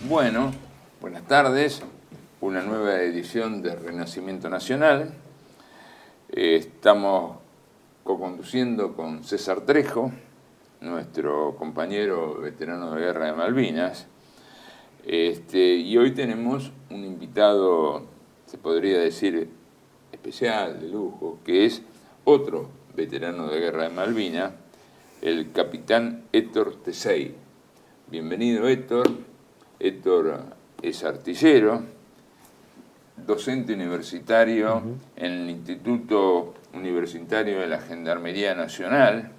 Bueno, buenas tardes. Una nueva edición de Renacimiento Nacional. Estamos co-conduciendo con César Trejo, nuestro compañero veterano de Guerra de Malvinas. Y hoy tenemos un invitado, se podría decir, especial, de lujo, que es otro veterano de Guerra de Malvinas, el capitán Héctor Tesey. Bienvenido, Héctor. Héctor es artillero, docente universitario en el Instituto Universitario de la Gendarmería Nacional,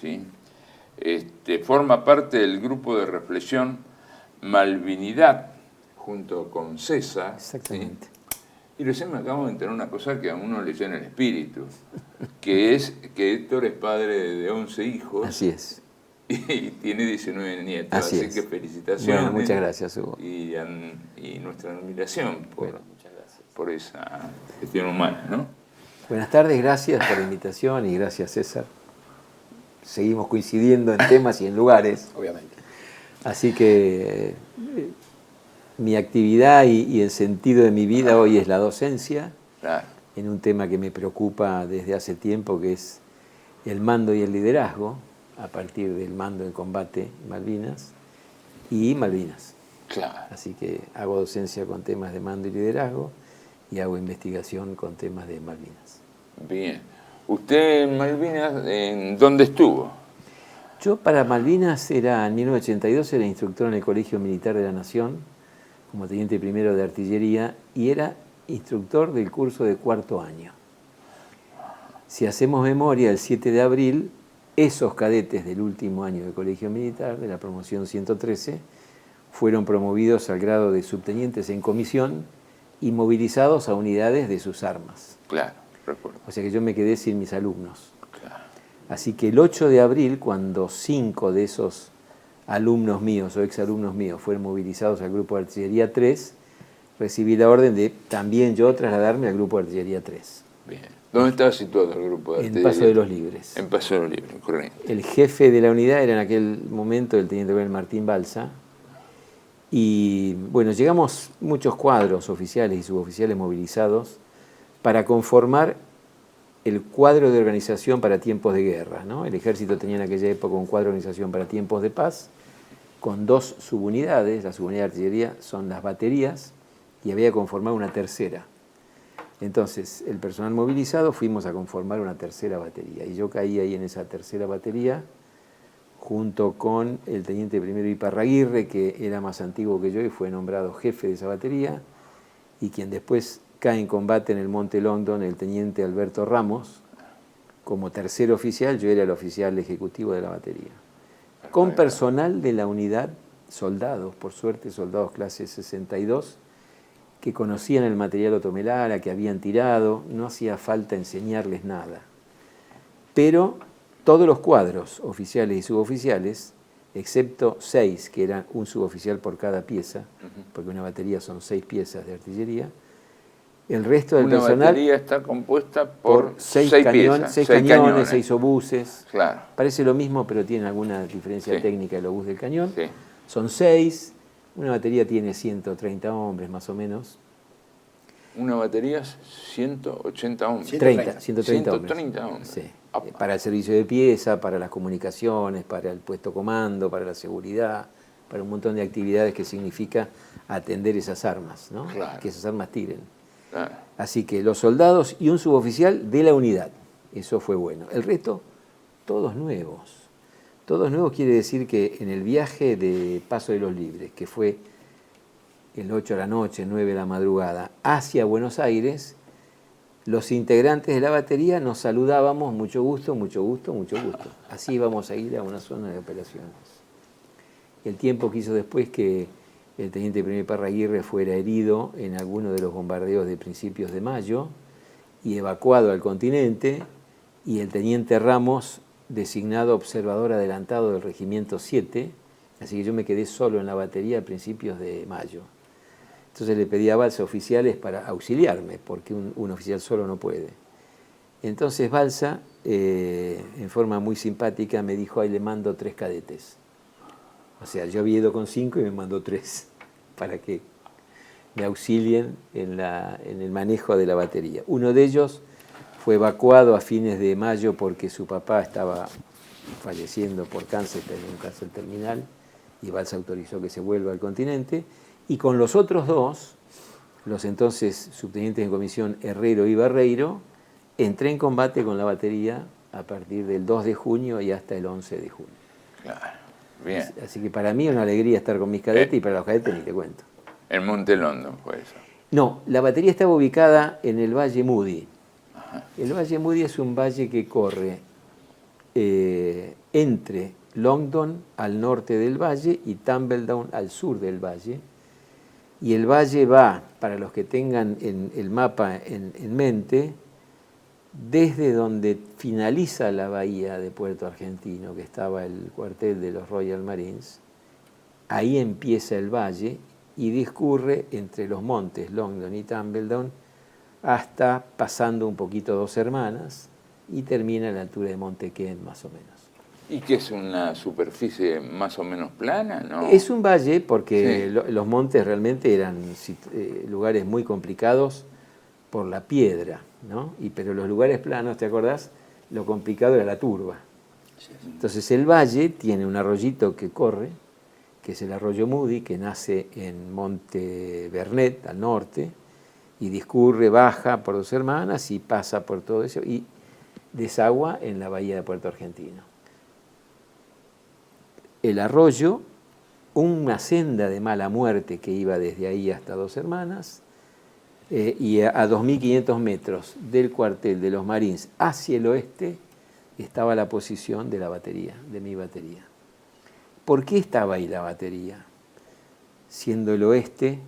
¿sí? Forma parte del grupo de reflexión Malvinidad, junto con César. Exactamente. ¿Sí? Y recién me acabo de enterar una cosa que a uno le llena el espíritu, que es que Héctor es padre de 11 hijos. Así es. Y tiene 19 nietos, así que felicitaciones. Bueno, muchas gracias, Hugo. Y nuestra admiración por esa gestión humana, ¿no? Buenas tardes, gracias por la invitación y gracias, César. Seguimos coincidiendo en temas y en lugares. Obviamente. Así que mi actividad y el sentido de mi vida hoy es la docencia, Claro. en un tema que me preocupa desde hace tiempo, que es el mando y el liderazgo, a partir del mando en combate Malvinas y Malvinas. Claro. Así que hago docencia con temas de mando y liderazgo y hago investigación con temas de Malvinas. Bien. ¿Usted en Malvinas, en dónde estuvo? Yo para Malvinas en 1982 era instructor en el Colegio Militar de la Nación, como teniente primero de artillería, y era instructor del curso de cuarto año. Si hacemos memoria, el 7 de abril, esos cadetes del último año del Colegio Militar, de la promoción 113, fueron promovidos al grado de subtenientes en comisión y movilizados a unidades de sus armas. Claro, recuerdo. O sea que yo me quedé sin mis alumnos. Claro. Así que el 8 de abril, cuando 5 de esos alumnos míos o exalumnos míos fueron movilizados al Grupo de Artillería 3, recibí la orden de también yo trasladarme al Grupo de Artillería 3. Bien. ¿Dónde estaba situado el grupo de artillería? En Paso de los Libres. En Paso de los Libres, correcto. El jefe de la unidad era en aquel momento el teniente coronel Martín Balsa. Y bueno, llegamos muchos cuadros oficiales y suboficiales movilizados para conformar el cuadro de organización para tiempos de guerra, ¿no? El ejército tenía en aquella época un cuadro de organización para tiempos de paz con 2 subunidades. La subunidad de artillería son las baterías y había que conformar una tercera. Entonces, el personal movilizado fuimos a conformar una tercera batería y yo caí ahí en esa tercera batería junto con el teniente primero Iparraguirre, que era más antiguo que yo y fue nombrado jefe de esa batería, y quien después cae en combate en el Monte Longdon, el teniente Alberto Ramos. Como tercer oficial, yo era el oficial ejecutivo de la batería. Con personal de la unidad, soldados, por suerte soldados clase 62, que conocían el material Otomelara, que habían tirado, no hacía falta enseñarles nada. Pero todos los cuadros, oficiales y suboficiales, excepto 6, que eran un suboficial por cada pieza, porque una batería son 6 piezas de artillería, el resto del personal... Una batería está compuesta por 6 piezas, 6 cañones, 6 obuses. Claro. Parece lo mismo, pero tiene alguna diferencia técnica el obús del cañón. Sí. Son 6. Una batería tiene 130 hombres, más o menos. Una batería, 180 hombres. 130 hombres. 130 hombres. Sí. Para el servicio de pieza, para las comunicaciones, para el puesto comando, para la seguridad, para un montón de actividades que significa atender esas armas, ¿no? Claro. Que esas armas tiren. Claro. Así que los soldados y un suboficial de la unidad. Eso fue bueno. El resto, todos nuevos. Todos nuevos quiere decir que en el viaje de Paso de los Libres, que fue el 8 de la noche, 9 de la madrugada, hacia Buenos Aires, los integrantes de la batería nos saludábamos, mucho gusto, mucho gusto, mucho gusto. Así íbamos a ir a una zona de operaciones. El tiempo que hizo después que el teniente primer Iparraguirre fuera herido en alguno de los bombardeos de principios de mayo y evacuado al continente, y el teniente Ramos designado observador adelantado del Regimiento 7, así que yo me quedé solo en la batería a principios de mayo. Entonces le pedí a Balsa oficiales para auxiliarme, porque un oficial solo no puede. Entonces Balsa, en forma muy simpática, me dijo, ahí le mando 3 cadetes. O sea, yo había ido con 5 y me mandó 3. para que me auxilien en el manejo de la batería. Uno de ellos fue evacuado a fines de mayo porque su papá estaba falleciendo por cáncer, tenía un cáncer terminal, y Balsa autorizó que se vuelva al continente. Y con los otros dos, los entonces subtenientes en comisión Herrero y Barreiro, entré en combate con la batería a partir del 2 de junio y hasta el 11 de junio. Claro, bien. Así que para mí es una alegría estar con mis cadetes y para los cadetes ni te cuento. En Monte London fue eso. No, la batería estaba ubicada en el Valle Moody. El Valle Moody es un valle que corre entre Longdon al norte del valle y Tumbledown al sur del valle. Y el valle va, para los que tengan el mapa en mente, desde donde finaliza la bahía de Puerto Argentino, que estaba el cuartel de los Royal Marines, ahí empieza el valle y discurre entre los montes Longdon y Tumbledown hasta pasando un poquito Dos Hermanas y termina a la altura de Monte Kent más o menos. ¿Y qué es una superficie más o menos plana? ¿No? Es un valle porque Sí. los montes realmente eran lugares muy complicados por la piedra, ¿no? Pero los lugares planos, ¿te acordás? Lo complicado era la turba. Entonces el valle tiene un arroyito que corre, que es el arroyo Moody, que nace en Monte Vernet, al norte, y discurre, baja por Dos Hermanas y pasa por todo eso, y desagua en la bahía de Puerto Argentino. El arroyo, una senda de mala muerte que iba desde ahí hasta Dos Hermanas, y a 2.500 metros del cuartel de los Marines hacia el oeste estaba la posición de la batería, de mi batería. ¿Por qué estaba ahí la batería? Siendo el oeste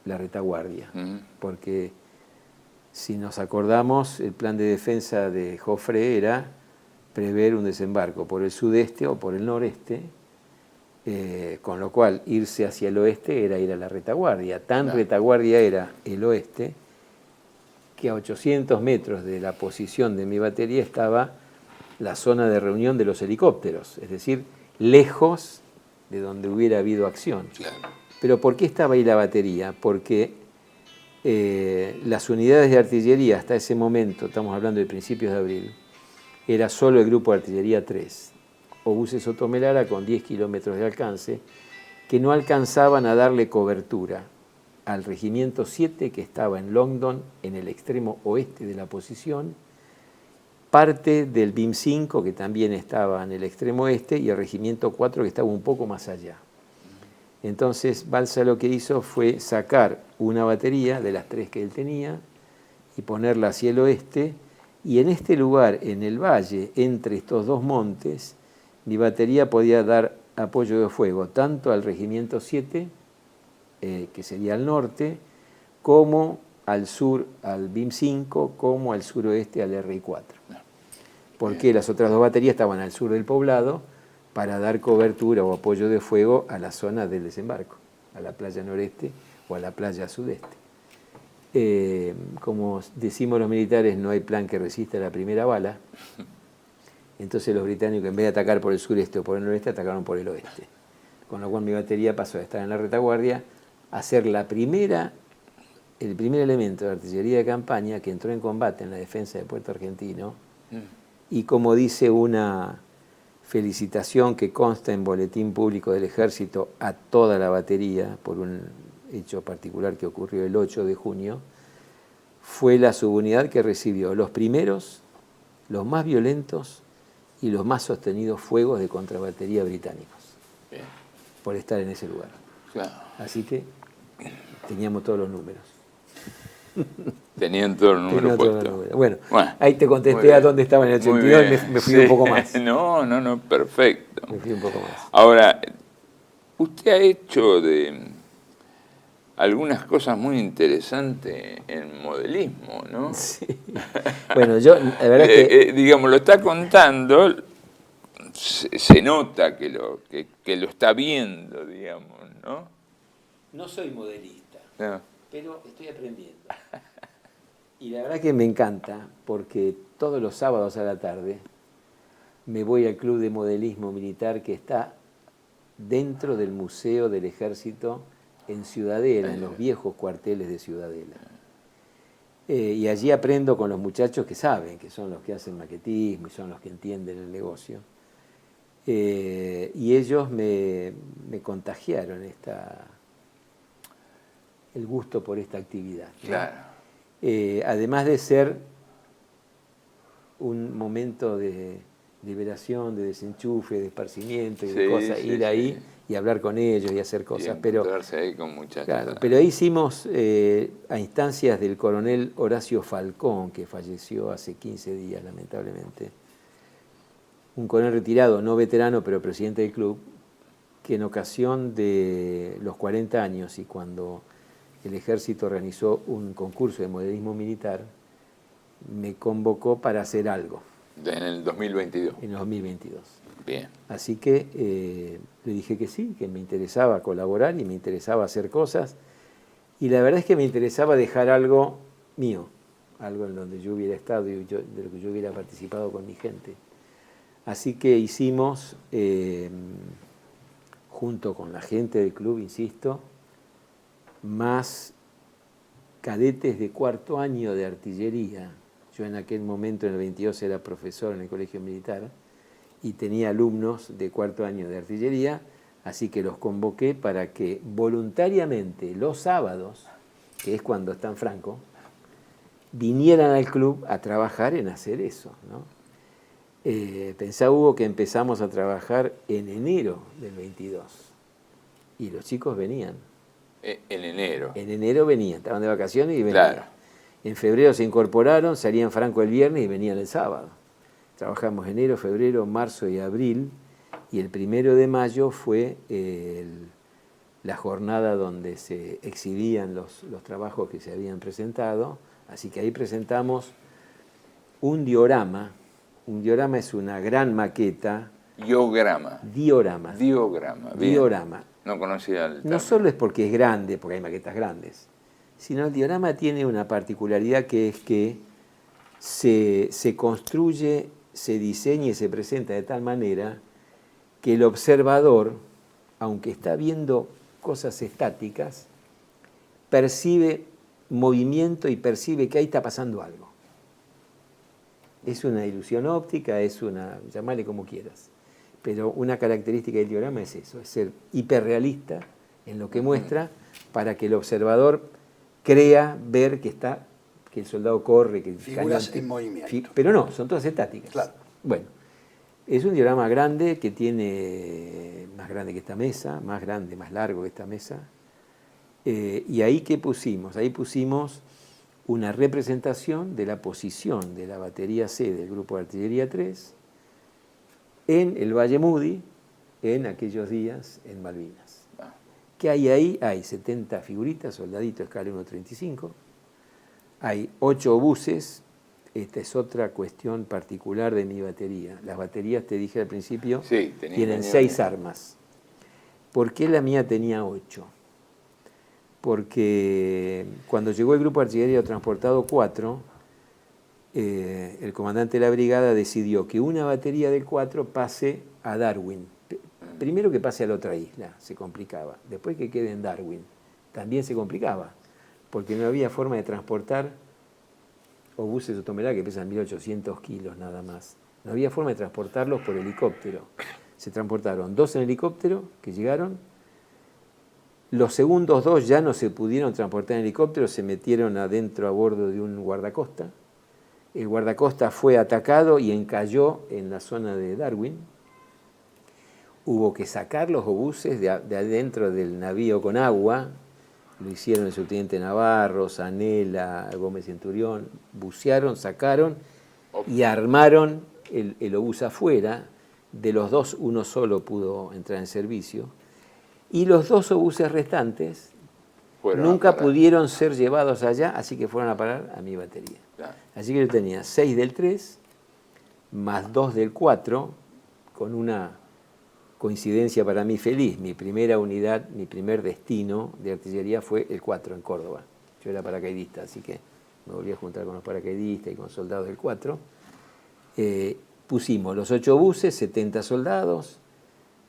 la retaguardia, porque si nos acordamos, el plan de defensa de Joffre era prever un desembarco por el sudeste o por el noreste, con lo cual irse hacia el oeste era ir a la retaguardia. Tan retaguardia era el oeste que a 800 metros de la posición de mi batería estaba la zona de reunión de los helicópteros, es decir, lejos de donde hubiera habido acción. Claro. Pero ¿por qué estaba ahí la batería? Porque las unidades de artillería hasta ese momento, estamos hablando de principios de abril, era solo el grupo de artillería 3, obuses Soto Melara con 10 kilómetros de alcance, que no alcanzaban a darle cobertura al regimiento 7 que estaba en Longdon, en el extremo oeste de la posición, parte del BIM 5 que también estaba en el extremo oeste y el regimiento 4 que estaba un poco más allá. Entonces Balsa lo que hizo fue sacar una batería de las 3 que él tenía y ponerla hacia el oeste, y en este lugar, en el valle, entre estos dos montes, mi batería podía dar apoyo de fuego tanto al regimiento 7, que sería al norte, como al sur al BIM 5, como al suroeste al RI4. Porque las otras dos baterías estaban al sur del poblado para dar cobertura o apoyo de fuego a la zona del desembarco, a la playa noreste o a la playa sudeste. Como decimos los militares, no hay plan que resista la primera bala. Entonces los británicos, en vez de atacar por el sureste o por el noreste, atacaron por el oeste. Con lo cual mi batería pasó de estar en la retaguardia a ser el primer elemento de artillería de campaña que entró en combate en la defensa de Puerto Argentino. Y como dice una felicitación que consta en Boletín Público del Ejército a toda la batería por un hecho particular que ocurrió el 8 de junio, fue la subunidad que recibió los primeros, los más violentos y los más sostenidos fuegos de contrabatería británicos. Bien. Por estar en ese lugar. Claro. Así que teníamos todos los números. Tenían todos los números puestos. Bueno, ahí te contesté a dónde estaba en el 82 y me fui un poco más. No, perfecto. Me fui un poco más. Ahora, usted ha hecho de algunas cosas muy interesantes en modelismo, ¿no? Sí. Bueno, yo, la verdad que... digamos, lo está contando, se nota que lo está viendo, digamos, ¿no? No soy modelista, No. pero estoy aprendiendo. Y la verdad que me encanta, porque todos los sábados a la tarde me voy al Club de Modelismo Militar que está dentro del Museo del Ejército en Ciudadela, en los viejos cuarteles de Ciudadela. Y allí aprendo con los muchachos que saben, que son los que hacen maquetismo y son los que entienden el negocio. Y ellos me contagiaron el gusto por esta actividad, ¿no? Claro. Además de ser un momento de liberación, de desenchufe, de esparcimiento y de cosas, ir ahí y hablar con ellos y hacer cosas. Y encontrarse ahí con muchachos. Claro, pero ahí hicimos, a instancias del coronel Horacio Falcón, que falleció hace 15 días, lamentablemente, un coronel retirado, no veterano, pero presidente del club, que en ocasión de los 40 años y cuando el ejército organizó un concurso de modelismo militar, me convocó para hacer algo. En el 2022. En el 2022. Bien. Así que le dije que sí, que me interesaba colaborar y me interesaba hacer cosas. Y la verdad es que me interesaba dejar algo mío, algo en donde yo hubiera estado y de lo que yo hubiera participado con mi gente. Así que hicimos, junto con la gente del club, insisto, más cadetes de cuarto año de artillería. Yo en aquel momento, en el 22, era profesor en el colegio militar y tenía alumnos de cuarto año de artillería, así que los convoqué para que voluntariamente los sábados, que es cuando están franco, vinieran al club a trabajar en hacer eso, ¿no? Pensá, Hugo, que empezamos a trabajar en enero del 22 y los chicos venían. En enero. En enero venían, estaban de vacaciones y venían. Claro. En febrero se incorporaron, salían franco el viernes y venían el sábado. Trabajamos enero, febrero, marzo y abril, y el 1 de mayo fue la jornada donde se exhibían los trabajos que se habían presentado. Así que ahí presentamos un diorama. Un diorama es una gran maqueta. Diograma. Diorama. Diograma. Bien. Diorama. No conocía el término. No solo es porque es grande, porque hay maquetas grandes, sino el diorama tiene una particularidad que es que se construye, se diseña y se presenta de tal manera que el observador, aunque está viendo cosas estáticas, percibe movimiento y percibe que ahí está pasando algo. Es una ilusión óptica, llamale como quieras. Pero una característica del diorama es eso, es ser hiperrealista en lo que muestra para que el observador crea ver que el soldado corre, que figuras en movimiento. Pero no, son todas estáticas. Claro. Bueno, es un diorama grande que tiene más grande que esta mesa, más grande, más largo que esta mesa. Y ahí, ¿qué pusimos? Ahí pusimos una representación de la posición de la batería C del Grupo de Artillería 3 en el Valle Moody, en aquellos días en Malvinas. ¿Qué hay ahí? Hay 70 figuritas, soldadito escala 1.35, hay 8 obuses. Esta es otra cuestión particular de mi batería. Las baterías, te dije al principio, tienen 6 armas. ¿Por qué la mía tenía 8? Porque cuando llegó el Grupo de Artillería Transportado 4, el comandante de la brigada decidió que una batería del 4 pase a Darwin. Primero que pase a la otra isla, se complicaba. Después que quede en Darwin, también se complicaba, porque no había forma de transportar obuses Otomelá que pesan 1.800 kilos nada más. No había forma de transportarlos por helicóptero. Se transportaron 2 en helicóptero que llegaron. Los segundos 2 ya no se pudieron transportar en helicóptero, se metieron adentro a bordo de un guardacosta. El guardacosta fue atacado y encalló en la zona de Darwin. Hubo que sacar los obuses de adentro del navío con agua. Lo hicieron el subteniente Navarro, Zanella, Gómez Centurión. Bucearon, sacaron y armaron el obús afuera. De los 2, uno solo pudo entrar en servicio. Y los 2 obuses restantes nunca pudieron ser llevados allá, así que fueron a parar a mi batería. Claro. Así que yo tenía 6 del 3, más 2 del 4, con una coincidencia para mí feliz. Mi primera unidad, mi primer destino de artillería fue el 4 en Córdoba. Yo era paracaidista, así que me volví a juntar con los paracaidistas y con soldados del 4. Pusimos los 8 buses, 70 soldados,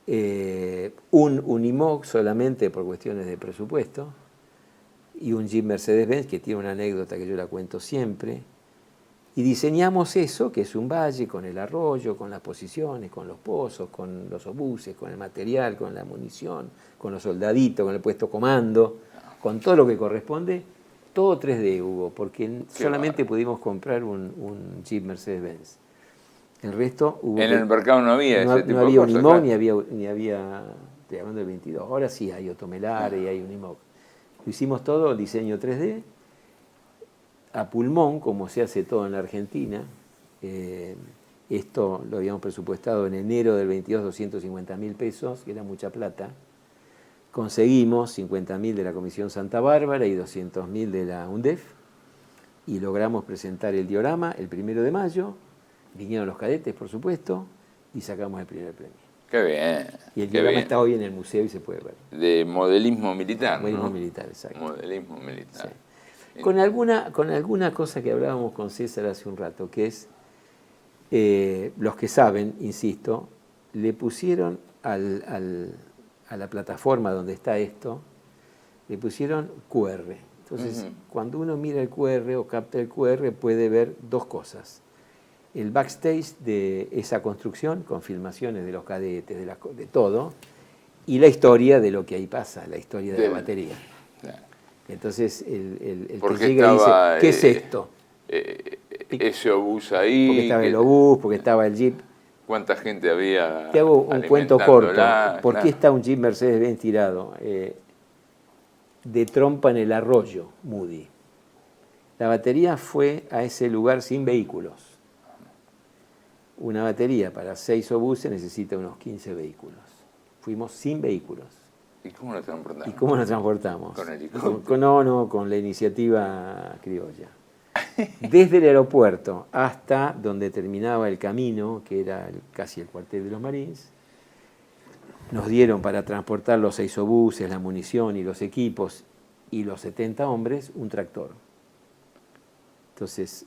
un Unimog solamente por cuestiones de presupuesto, y un Jeep Mercedes-Benz que tiene una anécdota que yo la cuento siempre. Y diseñamos eso, que es un valle con el arroyo, con las posiciones, con los pozos, con los obuses, con el material, con la munición, con los soldaditos, con el puesto comando, con todo lo que corresponde, todo 3D hubo, porque solamente pudimos comprar un Jeep Mercedes-Benz. El resto hubo... En el mercado no había ese tipo de cosas. No había Unimog, ni había, estoy hablando del 22, ahora sí hay Otomelare y hay Unimog. Lo hicimos todo, diseño 3D, a pulmón, como se hace todo en la Argentina. Esto lo habíamos presupuestado en enero del 22, 250.000 pesos, que era mucha plata. Conseguimos 50.000 de la Comisión Santa Bárbara y 200.000 de la UNDEF, y logramos presentar el diorama el 1 de mayo, vinieron los cadetes, por supuesto, y sacamos el primer premio. Qué bien. Y el diorama está hoy en el museo y se puede ver. De modelismo militar, Modelismo ¿no? militar, exacto. Modelismo militar. Sí. Con alguna cosa que hablábamos con César hace un rato, que es, los que saben, insisto, le pusieron a la plataforma donde está esto, le pusieron QR. Entonces, cuando uno mira el QR o capta el QR, puede ver dos cosas. El backstage de esa construcción, con filmaciones de los cadetes, de todo, y la historia de lo que ahí pasa, la historia de la batería. Claro. Entonces, el que llega y dice, ¿qué es esto? Ese obús ahí. Porque estaba el obús, porque estaba el Jeep. ¿Cuánta gente había? Te hago un cuento corto. ¿Por qué claro. está un Jeep Mercedes-Benz tirado? De trompa en el arroyo, Moody. La batería fue a ese lugar sin vehículos. Una batería para 6 obuses necesita unos 15 vehículos. Fuimos sin vehículos. ¿Y cómo nos transportamos? ¿Y cómo nos transportamos? ¿Con helicóptero? Con la iniciativa criolla. Desde el aeropuerto hasta donde terminaba el camino, que era casi el cuartel de los Marines, nos dieron para transportar los 6 obuses, la munición y los equipos y los 70 hombres, un tractor. Entonces,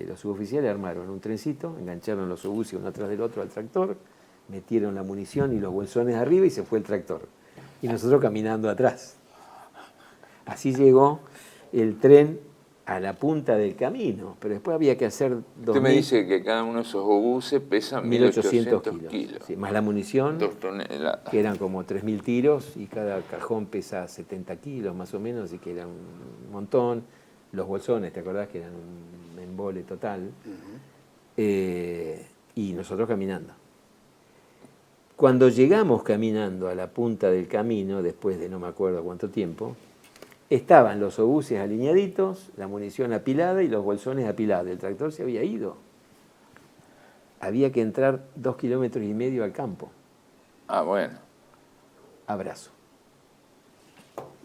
los suboficiales armaron un trencito, engancharon los obuses uno atrás del otro al tractor, metieron la munición y los bolsones arriba y se fue el tractor. Y nosotros caminando atrás. Así llegó el tren a la punta del camino, pero después había que hacer 2.000... Usted me dice que cada uno de esos obuses pesa 1.800 kilos. Sí, más la munición, 2 toneladas. Que eran como 3.000 tiros, y cada cajón pesa 70 kilos más o menos, así que era un montón. Los bolsones, ¿te acordás? Que eran un embole total. Y nosotros caminando. Cuando llegamos caminando a la punta del camino, después de no me acuerdo cuánto tiempo, estaban los obuses alineaditos, la munición apilada y los bolsones apilados. El tractor se había ido. Había que entrar 2,5 kilómetros al campo. Ah, bueno. A brazo.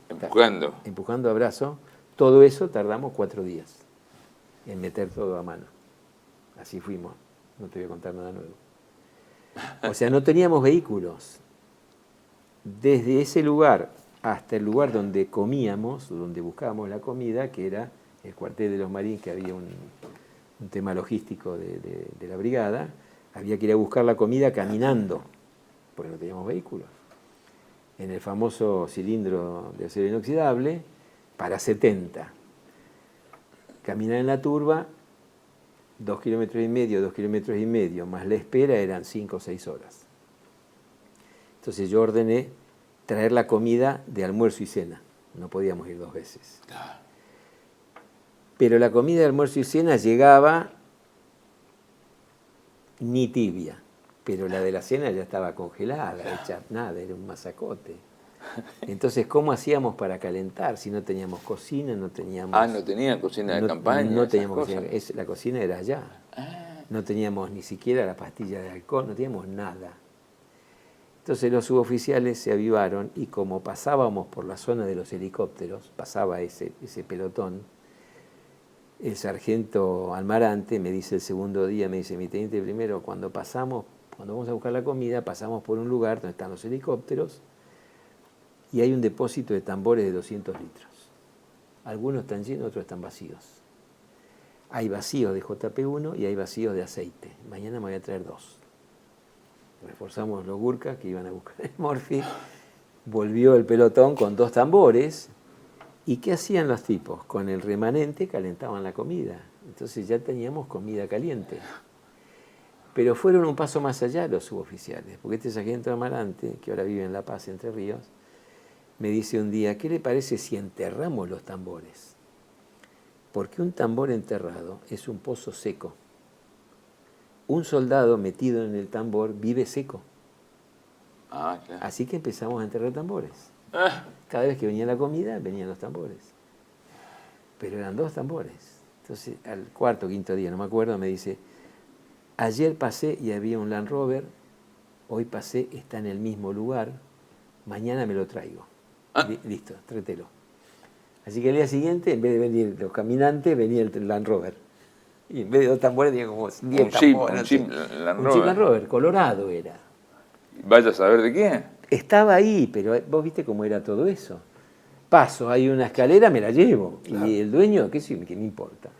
Empujando. Empujando a brazo. Todo eso tardamos 4 días en meter todo a mano. Así fuimos. No te voy a contar nada nuevo. O sea, no teníamos vehículos. Desde ese lugar hasta el lugar donde comíamos, donde buscábamos la comida, que era el cuartel de los Marines, que había un tema logístico de la brigada, había que ir a buscar la comida caminando, porque no teníamos vehículos. En el famoso cilindro de acero inoxidable, para 70. Caminar en la turba, 2,5 kilómetros, más la espera eran 5 o 6 horas. Entonces yo ordené traer la comida de almuerzo y cena. No podíamos ir 2 veces. Pero la comida de almuerzo y cena llegaba ni tibia, pero la de la cena ya estaba congelada, hecha nada, era un masacote. Entonces, ¿cómo hacíamos para calentar si no teníamos cocina, no teníamos... Ah, no tenía cocina de campaña. No teníamos cocina, la cocina era allá. No teníamos ni siquiera la pastilla de alcohol, no teníamos nada. Entonces los suboficiales se avivaron y como pasábamos por la zona de los helicópteros, pasaba ese pelotón, el sargento Almarante me dice el segundo día, me dice, mi teniente primero, cuando vamos a buscar la comida, pasamos por un lugar donde están los helicópteros y hay un depósito de tambores de 200 litros. Algunos están llenos, otros están vacíos. Hay vacíos de JP1 y hay vacíos de aceite. Mañana me voy a traer 2. reforzamos los Gurkhas que iban a buscar el Morphy, volvió el pelotón con 2 tambores. ¿Y qué hacían los tipos? Con el remanente calentaban la comida. Entonces ya teníamos comida caliente. Pero fueron un paso más allá los suboficiales, porque este sargento Amarante, que ahora vive en La Paz, Entre Ríos, me dice un día, ¿qué le parece si enterramos los tambores? Porque un tambor enterrado es un pozo seco. Un soldado metido en el tambor vive seco. Ah, claro. Así que empezamos a enterrar tambores. Cada vez que venía la comida, venían los tambores. Pero eran 2 tambores. Entonces, al 4º, 5º día, no me acuerdo, me dice, ayer pasé y había un Land Rover, hoy pasé, está en el mismo lugar, mañana me lo traigo. Listo, trételo. Así que el día siguiente, en vez de venir los caminantes, venía el Land Rover. Y en vez de 2 tambores, tenía como 10 tambores. Un Jeep Land Un Jeep Land Rover, colorado era. Vaya a saber de quién. Estaba ahí, pero vos viste cómo era todo eso. Paso, hay una escalera, me la llevo. Claro. Y el dueño, ¿qué me importa?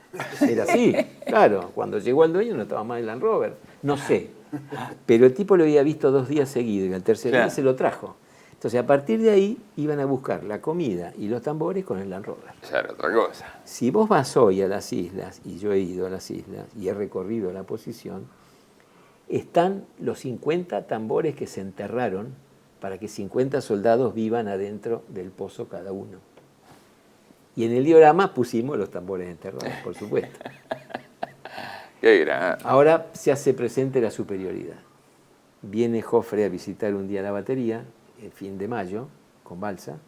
Era así, claro. Cuando llegó el dueño no estaba más el Land Rover. No sé. Pero el tipo lo había visto 2 días seguidos y al tercer día se lo trajo. Entonces, a partir de ahí, iban a buscar la comida y los tambores con el Land Rover. Esa era otra cosa. Si vos vas hoy a las islas, y yo he ido a las islas y he recorrido la posición, están los 50 tambores que se enterraron para que 50 soldados vivan adentro del pozo cada uno. Y en el diorama pusimos los tambores enterrados, por supuesto. Qué gran. Ahora se hace presente la superioridad. Viene Joffre a visitar un día la batería, el fin de mayo, con Balsa.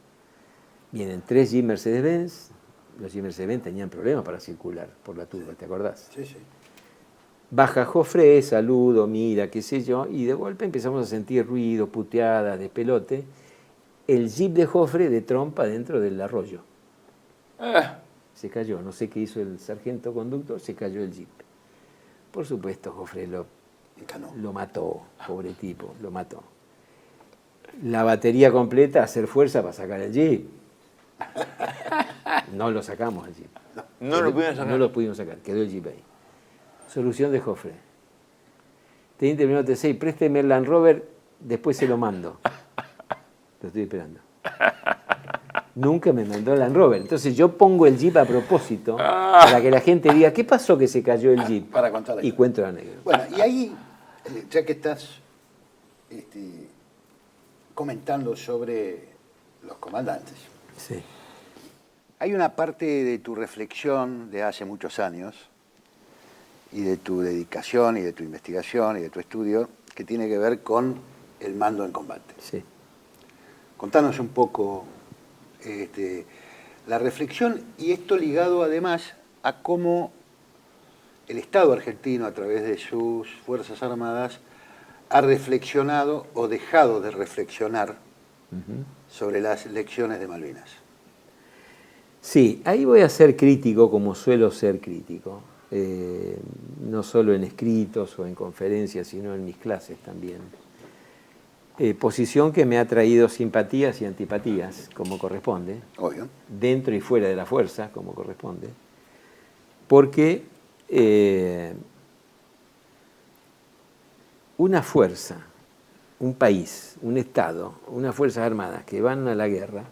Vienen 3 Jeep Mercedes-Benz. Los Jeep Mercedes-Benz tenían problemas para circular por la turba, ¿te acordás? Sí, sí. Baja Joffre, saludo, mira, qué sé yo, y de golpe empezamos a sentir ruido, puteadas, despelote. El Jeep de Joffre de trompa dentro del arroyo. Se cayó, no sé qué hizo el sargento conductor, se cayó el Jeep. Por supuesto, Joffre lo mató, pobre tipo, lo mató. La batería completa, hacer fuerza para sacar el Jeep. No lo sacamos el Jeep. No lo pudimos sacar. No lo pudimos sacar, quedó el Jeep ahí. Solución de Joffre. Teniente primero T6, présteme el Land Rover, después se lo mando. Lo estoy esperando. Nunca me mandó el Land Rover. Entonces yo pongo el Jeep a propósito para que la gente diga, ¿qué pasó que se cayó el Jeep? Para contar la y cuento la anécdota. Bueno, y ahí, ya que estás comentando sobre los comandantes, Sí. hay una parte de tu reflexión de hace muchos años y de tu dedicación y de tu investigación y de tu estudio que tiene que ver con el mando en combate. Sí. Contanos un poco la reflexión y esto ligado además a cómo el Estado argentino a través de sus Fuerzas Armadas ha reflexionado o dejado de reflexionar sobre las lecciones de Malvinas. Sí, ahí voy a ser crítico como suelo ser crítico. No solo en escritos o en conferencias, sino en mis clases también. Posición que me ha traído simpatías y antipatías, como corresponde, Obvio. dentro y fuera de la fuerza, como corresponde, porque una fuerza, un país, un Estado, unas Fuerzas Armadas que van a la guerra,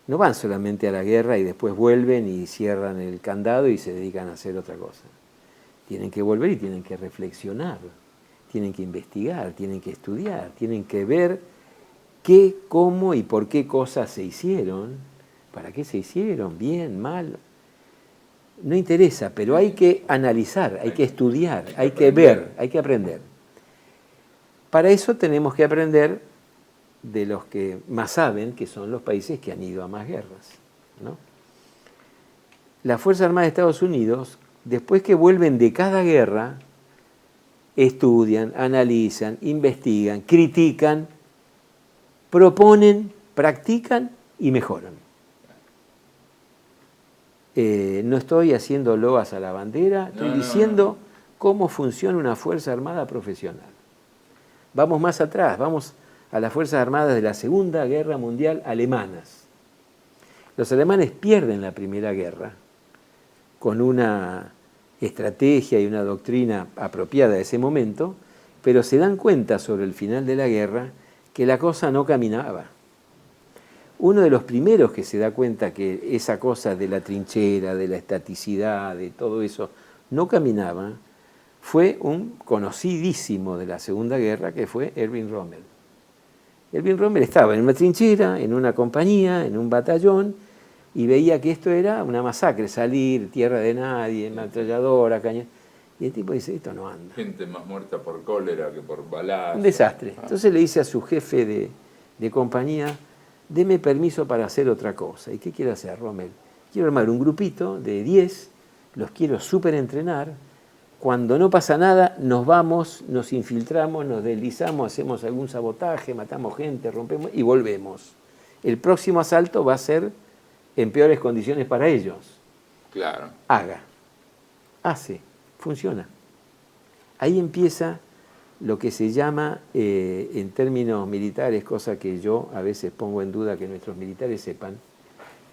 no van solamente a la guerra y después vuelven y cierran el candado y se dedican a hacer otra cosa. Tienen que volver y tienen que reflexionar, tienen que investigar, tienen que estudiar, tienen que ver qué, cómo y por qué cosas se hicieron, para qué se hicieron, bien, mal. No interesa, pero hay que analizar, hay que estudiar, hay que ver, hay que aprender. Para eso tenemos que aprender de los que más saben, que son los países que han ido a más guerras, ¿no? Las Fuerzas Armadas de Estados Unidos, después que vuelven de cada guerra, estudian, analizan, investigan, critican, proponen, practican y mejoran. No estoy haciendo loas a la bandera, estoy diciendo cómo funciona una Fuerza Armada profesional. Vamos más atrás, vamos a las Fuerzas Armadas de la Segunda Guerra Mundial alemanas. Los alemanes pierden la Primera Guerra con una estrategia y una doctrina apropiada de ese momento, pero se dan cuenta sobre el final de la guerra que la cosa no caminaba. Uno de los primeros que se da cuenta que esa cosa de la trinchera, de la estaticidad, de todo eso, no caminaba, fue un conocidísimo de la Segunda Guerra, que fue Erwin Rommel. Erwin Rommel estaba en una trinchera, en una compañía, en un batallón, y veía que esto era una masacre, salir, tierra de nadie, ametralladora, cañón. Y el tipo dice, esto no anda. Gente más muerta por cólera que por balazo. Un desastre. Entonces le dice a su jefe de compañía, deme permiso para hacer otra cosa. ¿Y qué quiere hacer, Rommel? Quiero armar un grupito de 10, los quiero súper entrenar. Cuando no pasa nada, nos vamos, nos infiltramos, nos deslizamos, hacemos algún sabotaje, matamos gente, rompemos y volvemos. El próximo asalto va a ser en peores condiciones para ellos. Claro. Haga. Hace. Funciona. Ahí empieza lo que se llama, en términos militares, cosa que yo a veces pongo en duda que nuestros militares sepan,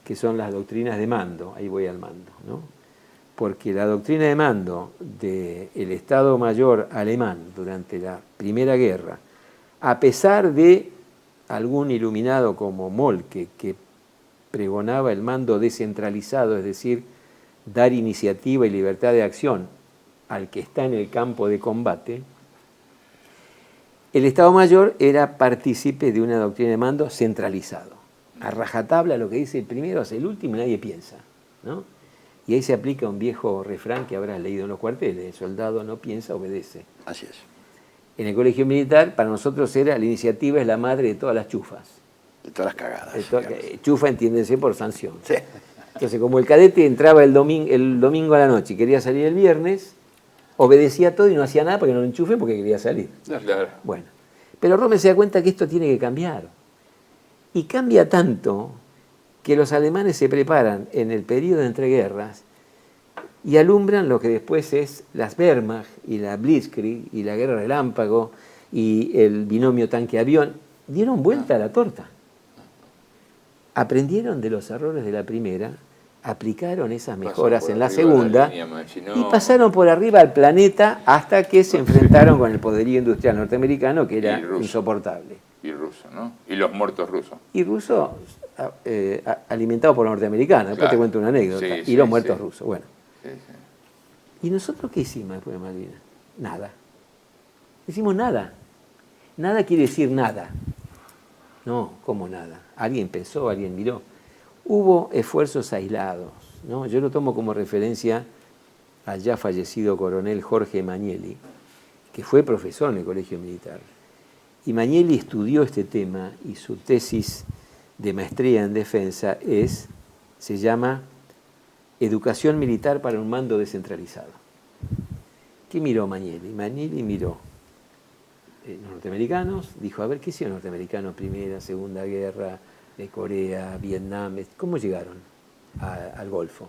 que son las doctrinas de mando. Ahí voy al mando, ¿no? Porque la doctrina de mando del Estado Mayor alemán durante la Primera Guerra, a pesar de algún iluminado como Moltke, que pregonaba el mando descentralizado, es decir, dar iniciativa y libertad de acción al que está en el campo de combate, el Estado Mayor era partícipe de una doctrina de mando centralizado. A rajatabla lo que dice el primero hace el último y nadie piensa, ¿no? Y ahí se aplica un viejo refrán que habrás leído en los cuarteles, el soldado no piensa, obedece. Así es. En el colegio militar, para nosotros era la iniciativa es la madre de todas las chufas. De todas las cagadas. Chufa entiéndese por sanción. Sí. Entonces, como el cadete entraba el domingo a la noche y quería salir el viernes, obedecía todo y no hacía nada para que no lo enchufen porque quería salir. Claro. Bueno, pero Rommel se da cuenta que esto tiene que cambiar. Y cambia tanto que los alemanes se preparan en el periodo de entreguerras y alumbran lo que después es las Wehrmacht y la Blitzkrieg y la guerra relámpago y el binomio tanque-avión. Dieron vuelta a la torta. Aprendieron de los errores de la primera, aplicaron esas mejoras en la segunda y pasaron por arriba al planeta hasta que se enfrentaron con el poderío industrial norteamericano, que era insoportable. Y ruso, ¿no? Y los muertos rusos. Y ruso alimentado por los norteamericanos, después te cuento una anécdota. Y los muertos rusos, bueno. ¿Y nosotros qué hicimos después de Malvinas? Nada. Hicimos nada. Nada quiere decir nada. No, ¿cómo nada? Alguien pensó, alguien miró. Hubo esfuerzos aislados, ¿no? Yo lo tomo como referencia al ya fallecido coronel Jorge Magnelli, que fue profesor en el Colegio Militar. Y Magnelli estudió este tema y su tesis de maestría en defensa se llama Educación Militar para un mando descentralizado. ¿Qué miró Magnelli? Magnelli miró los norteamericanos, dijo, a ver, ¿qué hicieron los norteamericanos? Primera, Segunda Guerra, de Corea, Vietnam, ¿cómo llegaron al Golfo?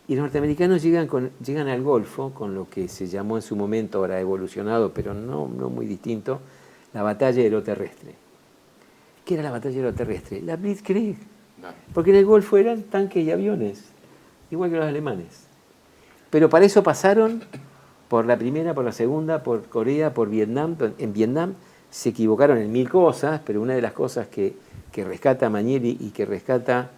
Y los norteamericanos llegan al Golfo con lo que se llamó en su momento, ahora evolucionado, pero no muy distinto, la batalla aeroterrestre. ¿Qué era la batalla aeroterrestre? La Blitzkrieg. Porque en el Golfo eran tanques y aviones, igual que los alemanes. Pero para eso pasaron por la primera, por la segunda, por Corea, por Vietnam. En Vietnam se equivocaron en 1000 cosas, pero una de las cosas que rescata Magnelli y que rescata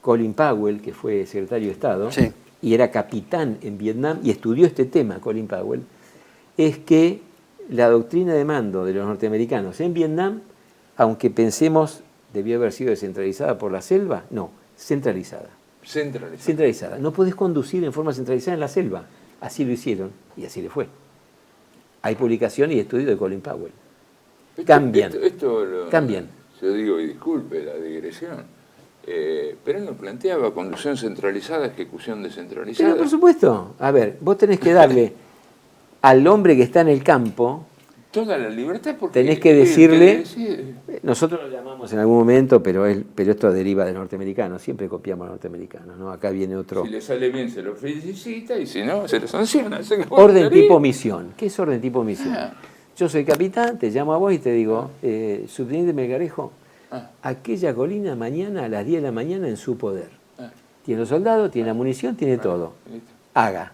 Colin Powell, que fue secretario de Estado, sí, y era capitán en Vietnam, y estudió este tema, Colin Powell, es que la doctrina de mando de los norteamericanos en Vietnam, aunque pensemos debió haber sido descentralizada por la selva, no, centralizada. Centralizada. No podés conducir en forma centralizada en la selva. Así lo hicieron y así le fue. Hay publicaciones y estudios de Colin Powell. Cambian. Cambian. Yo digo, y disculpe la digresión, pero él no planteaba conducción centralizada, ejecución descentralizada. Pero por supuesto, a ver, vos tenés que darle al hombre que está en el campo toda la libertad, porque tenés que decirle, nosotros lo llamamos en algún momento, pero esto deriva del norteamericano, siempre copiamos al norteamericano, ¿no? Acá viene otro. Si le sale bien se lo felicita y si no se lo sanciona. Orden tipo misión. ¿Qué es orden tipo misión? Yo soy capitán, te llamo a vos y te digo, subteniente Melgarejo, aquella colina mañana a las 10 de la mañana en su poder. Tiene los soldados, tiene la munición, tiene todo. Haga.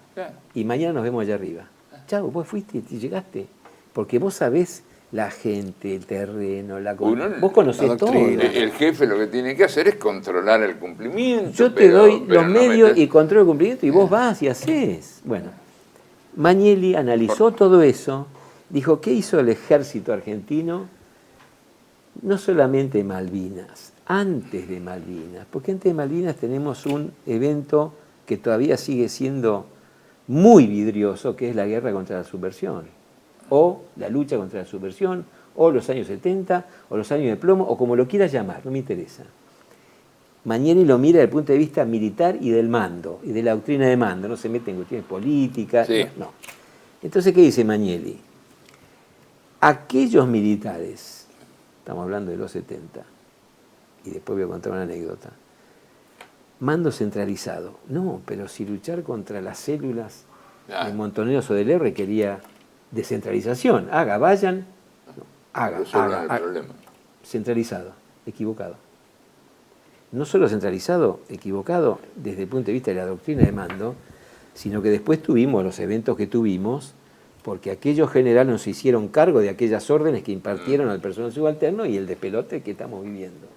Y mañana nos vemos allá arriba. Chau, vos fuiste y llegaste. porque vos sabés la gente, el terreno, Uno- vos conocés la todo. doctrina. El jefe lo que tiene que hacer es controlar el cumplimiento. Yo te pero- doy pero los no medios metes- y control el cumplimiento y vos vas y hacés. Bueno, Magnelli analizó todo eso, dijo, ¿qué hizo el ejército argentino? No solamente Malvinas, antes de Malvinas, porque antes de Malvinas tenemos un evento que todavía sigue siendo muy vidrioso, que es la guerra contra la subversión, o la lucha contra la subversión, o los años 70, o los años de plomo, o como lo quieras llamar, no me interesa. Magnelli lo mira desde el punto de vista militar y del mando, y de la doctrina de mando, no se mete en cuestiones políticas, Sí. no. Entonces, ¿qué dice Magnelli? Aquellos militares, estamos hablando de los 70, y después voy a contar una anécdota, mando centralizado. No, pero si luchar contra las células de Montoneros o del R requería descentralización. Vayan, no, resuelvan el problema. centralizado, equivocado. No solo centralizado, equivocado desde el punto de vista de la doctrina de mando, sino que después tuvimos los eventos que tuvimos, porque aquellos generales nos hicieron cargo de aquellas órdenes que impartieron al personal subalterno y el despelote que estamos viviendo.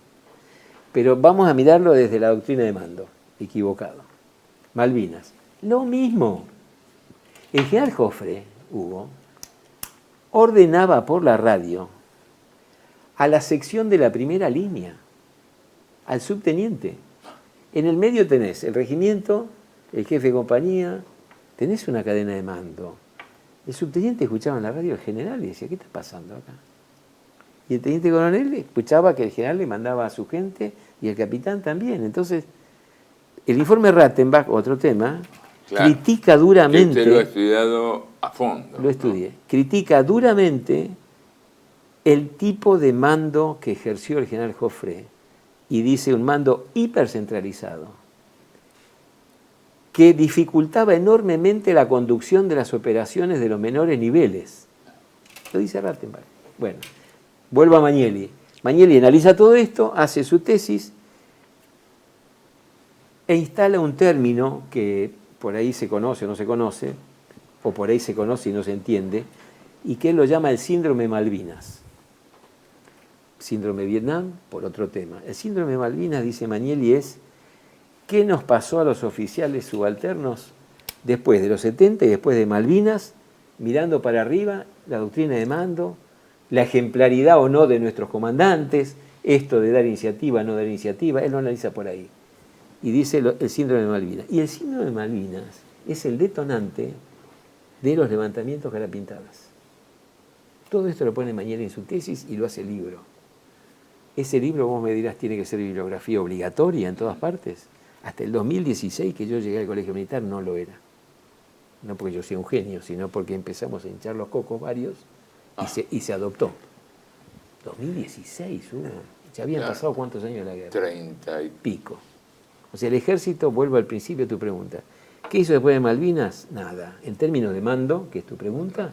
Pero vamos a mirarlo desde la doctrina de mando, equivocado. Malvinas, lo mismo. El general Joffre, Hugo, ordenaba por la radio a la sección de la primera línea, al subteniente. En el medio tenés el regimiento, el jefe de compañía, tenés una cadena de mando. El subteniente escuchaba en la radio al general y decía, ¿qué está pasando acá? Y el teniente coronel escuchaba que el general le mandaba a su gente y el capitán también. Entonces, el informe Rattenbach, otro tema, Claro. critica duramente... Que usted lo ha estudiado a fondo. Lo estudié. Critica duramente el tipo de mando que ejerció el general Joffre y dice un mando hipercentralizado que dificultaba enormemente la conducción de las operaciones de los menores niveles. Lo dice Rattenbach. Bueno, vuelvo a Magnelli. Magnelli analiza todo esto, hace su tesis e instala un término que por ahí se conoce o no se conoce, o por ahí se conoce y no se entiende, y que él lo llama el síndrome Malvinas. Síndrome Vietnam, por otro tema. El síndrome Malvinas, dice Magnelli, es qué nos pasó a los oficiales subalternos después de los 70 y después de Malvinas, mirando para arriba la doctrina de mando, la ejemplaridad o no de nuestros comandantes, esto de dar iniciativa, no dar iniciativa, él lo analiza por ahí. Y dice el síndrome de Malvinas. Y el síndrome de Malvinas es el detonante de los levantamientos carapintadas. Todo esto lo pone Magnelli en su tesis y lo hace libro. Ese libro, vos me dirás, tiene que ser bibliografía obligatoria en todas partes. Hasta el 2016, que yo llegué al colegio militar, no lo era. No porque yo sea un genio, sino porque empezamos a hinchar los cocos varios y se adoptó. 2016, ya habían pasado cuántos años de la guerra. 30 y pico. O sea, el ejército, vuelvo al principio de tu pregunta, ¿qué hizo después de Malvinas? Nada. En términos de mando, que es tu pregunta,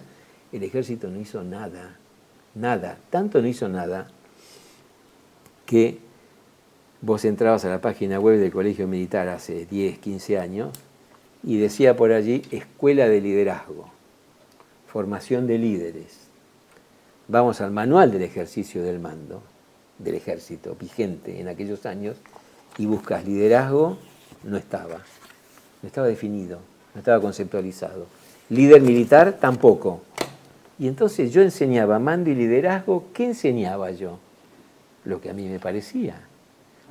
el ejército no hizo nada. Nada. Tanto no hizo nada que vos entrabas a la página web del Colegio Militar hace 10, 15 años y decía por allí Escuela de Liderazgo, formación de líderes. Vamos al manual del ejercicio del mando, del ejército vigente en aquellos años, y buscas liderazgo, no estaba definido, no estaba conceptualizado. Líder militar, tampoco. Y entonces yo enseñaba mando y liderazgo, ¿qué enseñaba yo? Lo que a mí me parecía.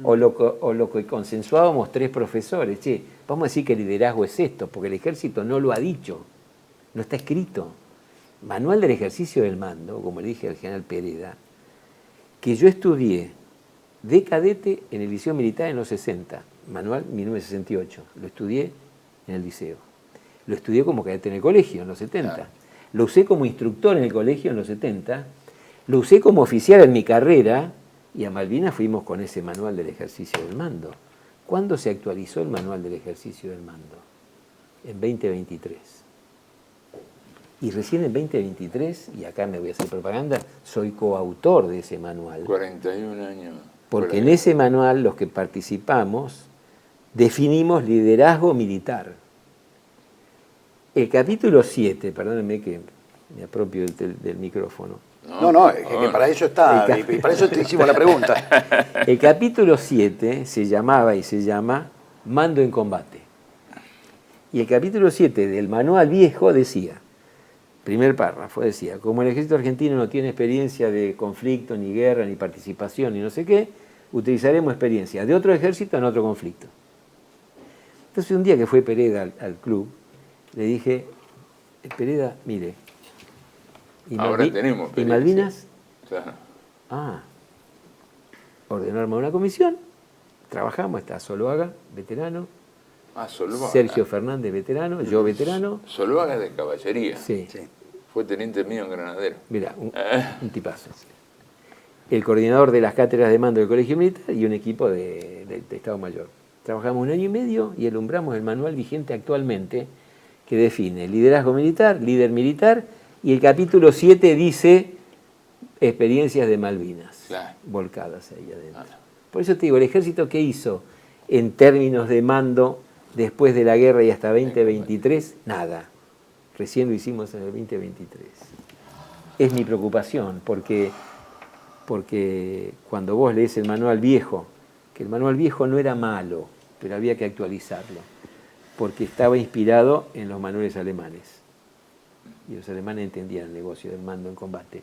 O lo que consensuábamos 3 profesores. Che, vamos a decir que el liderazgo es esto, porque el ejército no lo ha dicho, no está escrito. Manual del ejercicio del mando, como le dije al general Pereda, que yo estudié de cadete en el liceo militar en los 60, manual 1968, lo estudié en el liceo. Lo estudié como cadete en el colegio en los 70. Claro. Lo usé como instructor en el colegio en los 70. Lo usé como oficial en mi carrera y a Malvinas fuimos con ese manual del ejercicio del mando. ¿Cuándo se actualizó el manual del ejercicio del mando? En 2023. Y recién en 2023, y acá me voy a hacer propaganda, soy coautor de ese manual. 41 años. Porque en ese manual los que participamos definimos liderazgo militar. El capítulo 7, perdónenme que me apropio del micrófono. No, es que para eso está, y para eso te hicimos la pregunta. El capítulo 7 se llamaba y se llama Mando en Combate. Y el capítulo 7 del manual viejo decía, primer párrafo, decía, como el ejército argentino no tiene experiencia de conflicto, ni guerra, ni participación, ni no sé qué, utilizaremos experiencia de otro ejército en otro conflicto. Entonces un día que fue Pereda al club, le dije, Pereda, mire, ahora tenemos ¿y Malvinas? Claro. Ordenó armar una comisión, trabajamos, está Zuluaga, veterano, Zuluaga. Sergio Fernández, veterano, yo veterano. Zuluaga de caballería. Sí. Fue teniente mío en Granadero. Mira, un tipazo. El coordinador de las cátedras de mando del Colegio Militar y un equipo de Estado Mayor. Trabajamos 1 año y medio y alumbramos el manual vigente actualmente que define liderazgo militar, líder militar, y el capítulo 7 dice experiencias de Malvinas, claro, volcadas ahí adentro. Por eso te digo, el ejército, ¿qué hizo en términos de mando después de la guerra y hasta 2023? Nada. Recién lo hicimos en el 2023. Es mi preocupación, porque cuando vos lees el manual viejo, que el manual viejo no era malo, pero había que actualizarlo, porque estaba inspirado en los manuales alemanes. Y los alemanes entendían el negocio del mando en combate.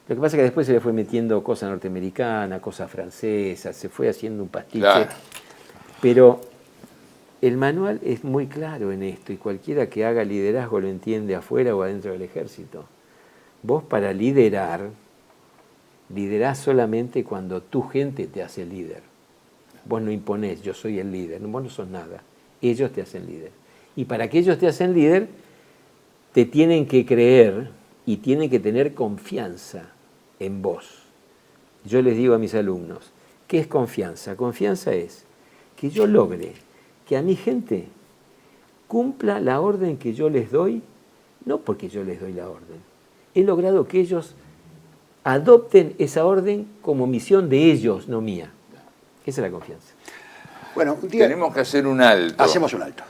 Lo que pasa es que después se le fue metiendo cosa norteamericana, cosa francesa, se fue haciendo un pastiche. Claro. Pero el manual es muy claro en esto, y cualquiera que haga liderazgo lo entiende afuera o adentro del ejército. Vos para liderás solamente cuando tu gente te hace líder. Vos no imponés, yo soy el líder, vos no sos nada. Ellos te hacen líder. Y para que ellos te hacen líder, te tienen que creer y tienen que tener confianza en vos. Yo les digo a mis alumnos, ¿qué es confianza? Confianza es que yo logre que a mi gente cumpla la orden que yo les doy, no porque yo les doy la orden. He logrado que ellos adopten esa orden como misión de ellos, no mía. Esa es la confianza. Bueno, un día tenemos que hacer un alto. Hacemos un alto.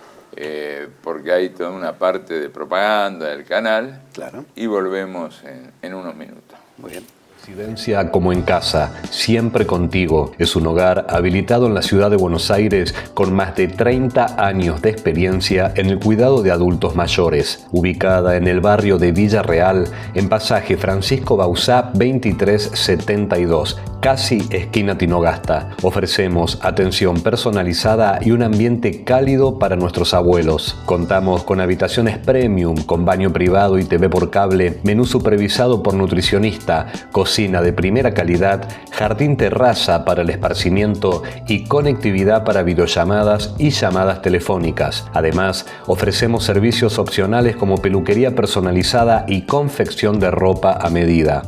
Porque hay toda una parte de propaganda del canal. Claro. Y volvemos en unos minutos. Muy bien. Residencia como en casa, siempre contigo. Es un hogar habilitado en la ciudad de Buenos Aires con más de 30 años de experiencia en el cuidado de adultos mayores. Ubicada en el barrio de Villa Real, en pasaje Francisco Bauzá 2372, casi esquina Tinogasta. Ofrecemos atención personalizada y un ambiente cálido para nuestros abuelos. Contamos con habitaciones premium, con baño privado y TV por cable, menú supervisado por nutricionista, cocina de primera calidad, jardín terraza para el esparcimiento y conectividad para videollamadas y llamadas telefónicas. Además, ofrecemos servicios opcionales como peluquería personalizada y confección de ropa a medida.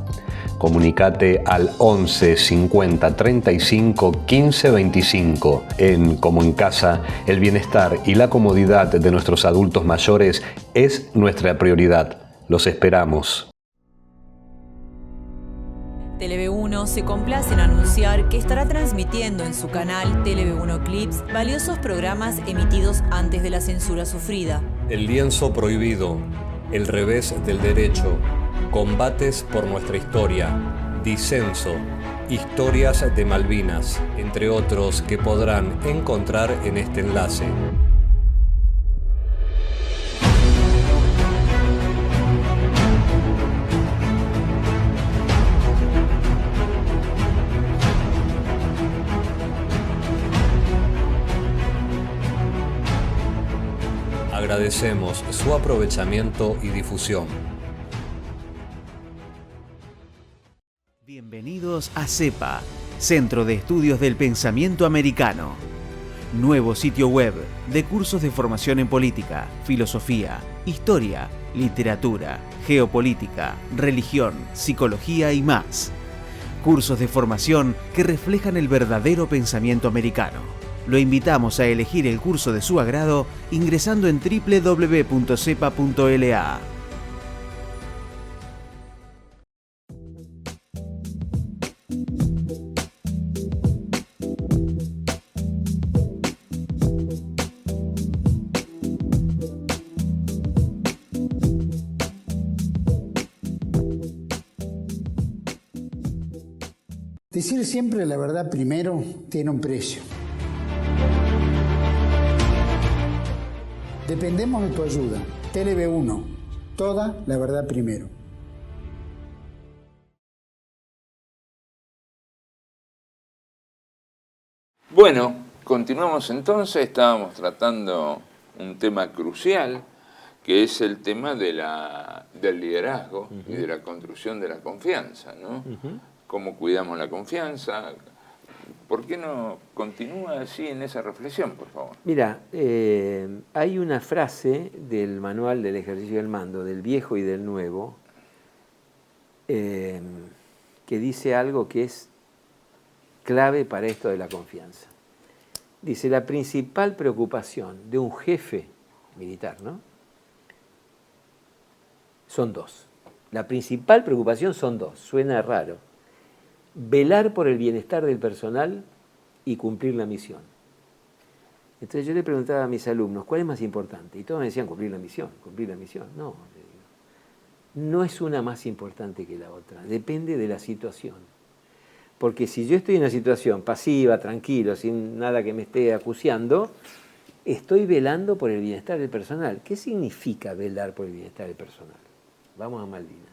Comunicate al 11 50 35 15 25. En Como en Casa, el bienestar y la comodidad de nuestros adultos mayores es nuestra prioridad. Los esperamos. Tele-V1 se complace en anunciar que estará transmitiendo en su canal Tele-V1 Clips valiosos programas emitidos antes de la censura sufrida. El lienzo prohibido, el revés del derecho, combates por nuestra historia, disenso, historias de Malvinas, entre otros que podrán encontrar en este enlace. Agradecemos su aprovechamiento y difusión. Bienvenidos a CEPA, Centro de Estudios del Pensamiento Americano. Nuevo sitio web de cursos de formación en política, filosofía, historia, literatura, geopolítica, religión, psicología y más. Cursos de formación que reflejan el verdadero pensamiento americano. Lo invitamos a elegir el curso de su agrado ingresando en www.cepa.la. Decir siempre la verdad primero tiene un precio. Dependemos de tu ayuda. TLV1, toda la verdad primero. Bueno, continuamos entonces, estábamos tratando un tema crucial, que es el tema del liderazgo y de la construcción de la confianza, ¿no? ¿Cómo cuidamos la confianza? ¿Por qué no continúa así en esa reflexión, por favor? Mira, hay una frase del manual del ejercicio del mando, del viejo y del nuevo, que dice algo que es clave para esto de la confianza. Dice, la principal preocupación de un jefe militar, ¿no? Son dos. La principal preocupación son dos, suena raro. Velar por el bienestar del personal y cumplir la misión. Entonces yo le preguntaba a mis alumnos, ¿cuál es más importante? Y todos me decían, cumplir la misión, cumplir la misión. No, le digo, no es una más importante que la otra, depende de la situación. Porque si yo estoy en una situación pasiva, tranquilo, sin nada que me esté acuciando, estoy velando por el bienestar del personal. ¿Qué significa velar por el bienestar del personal? Vamos a Malvinas.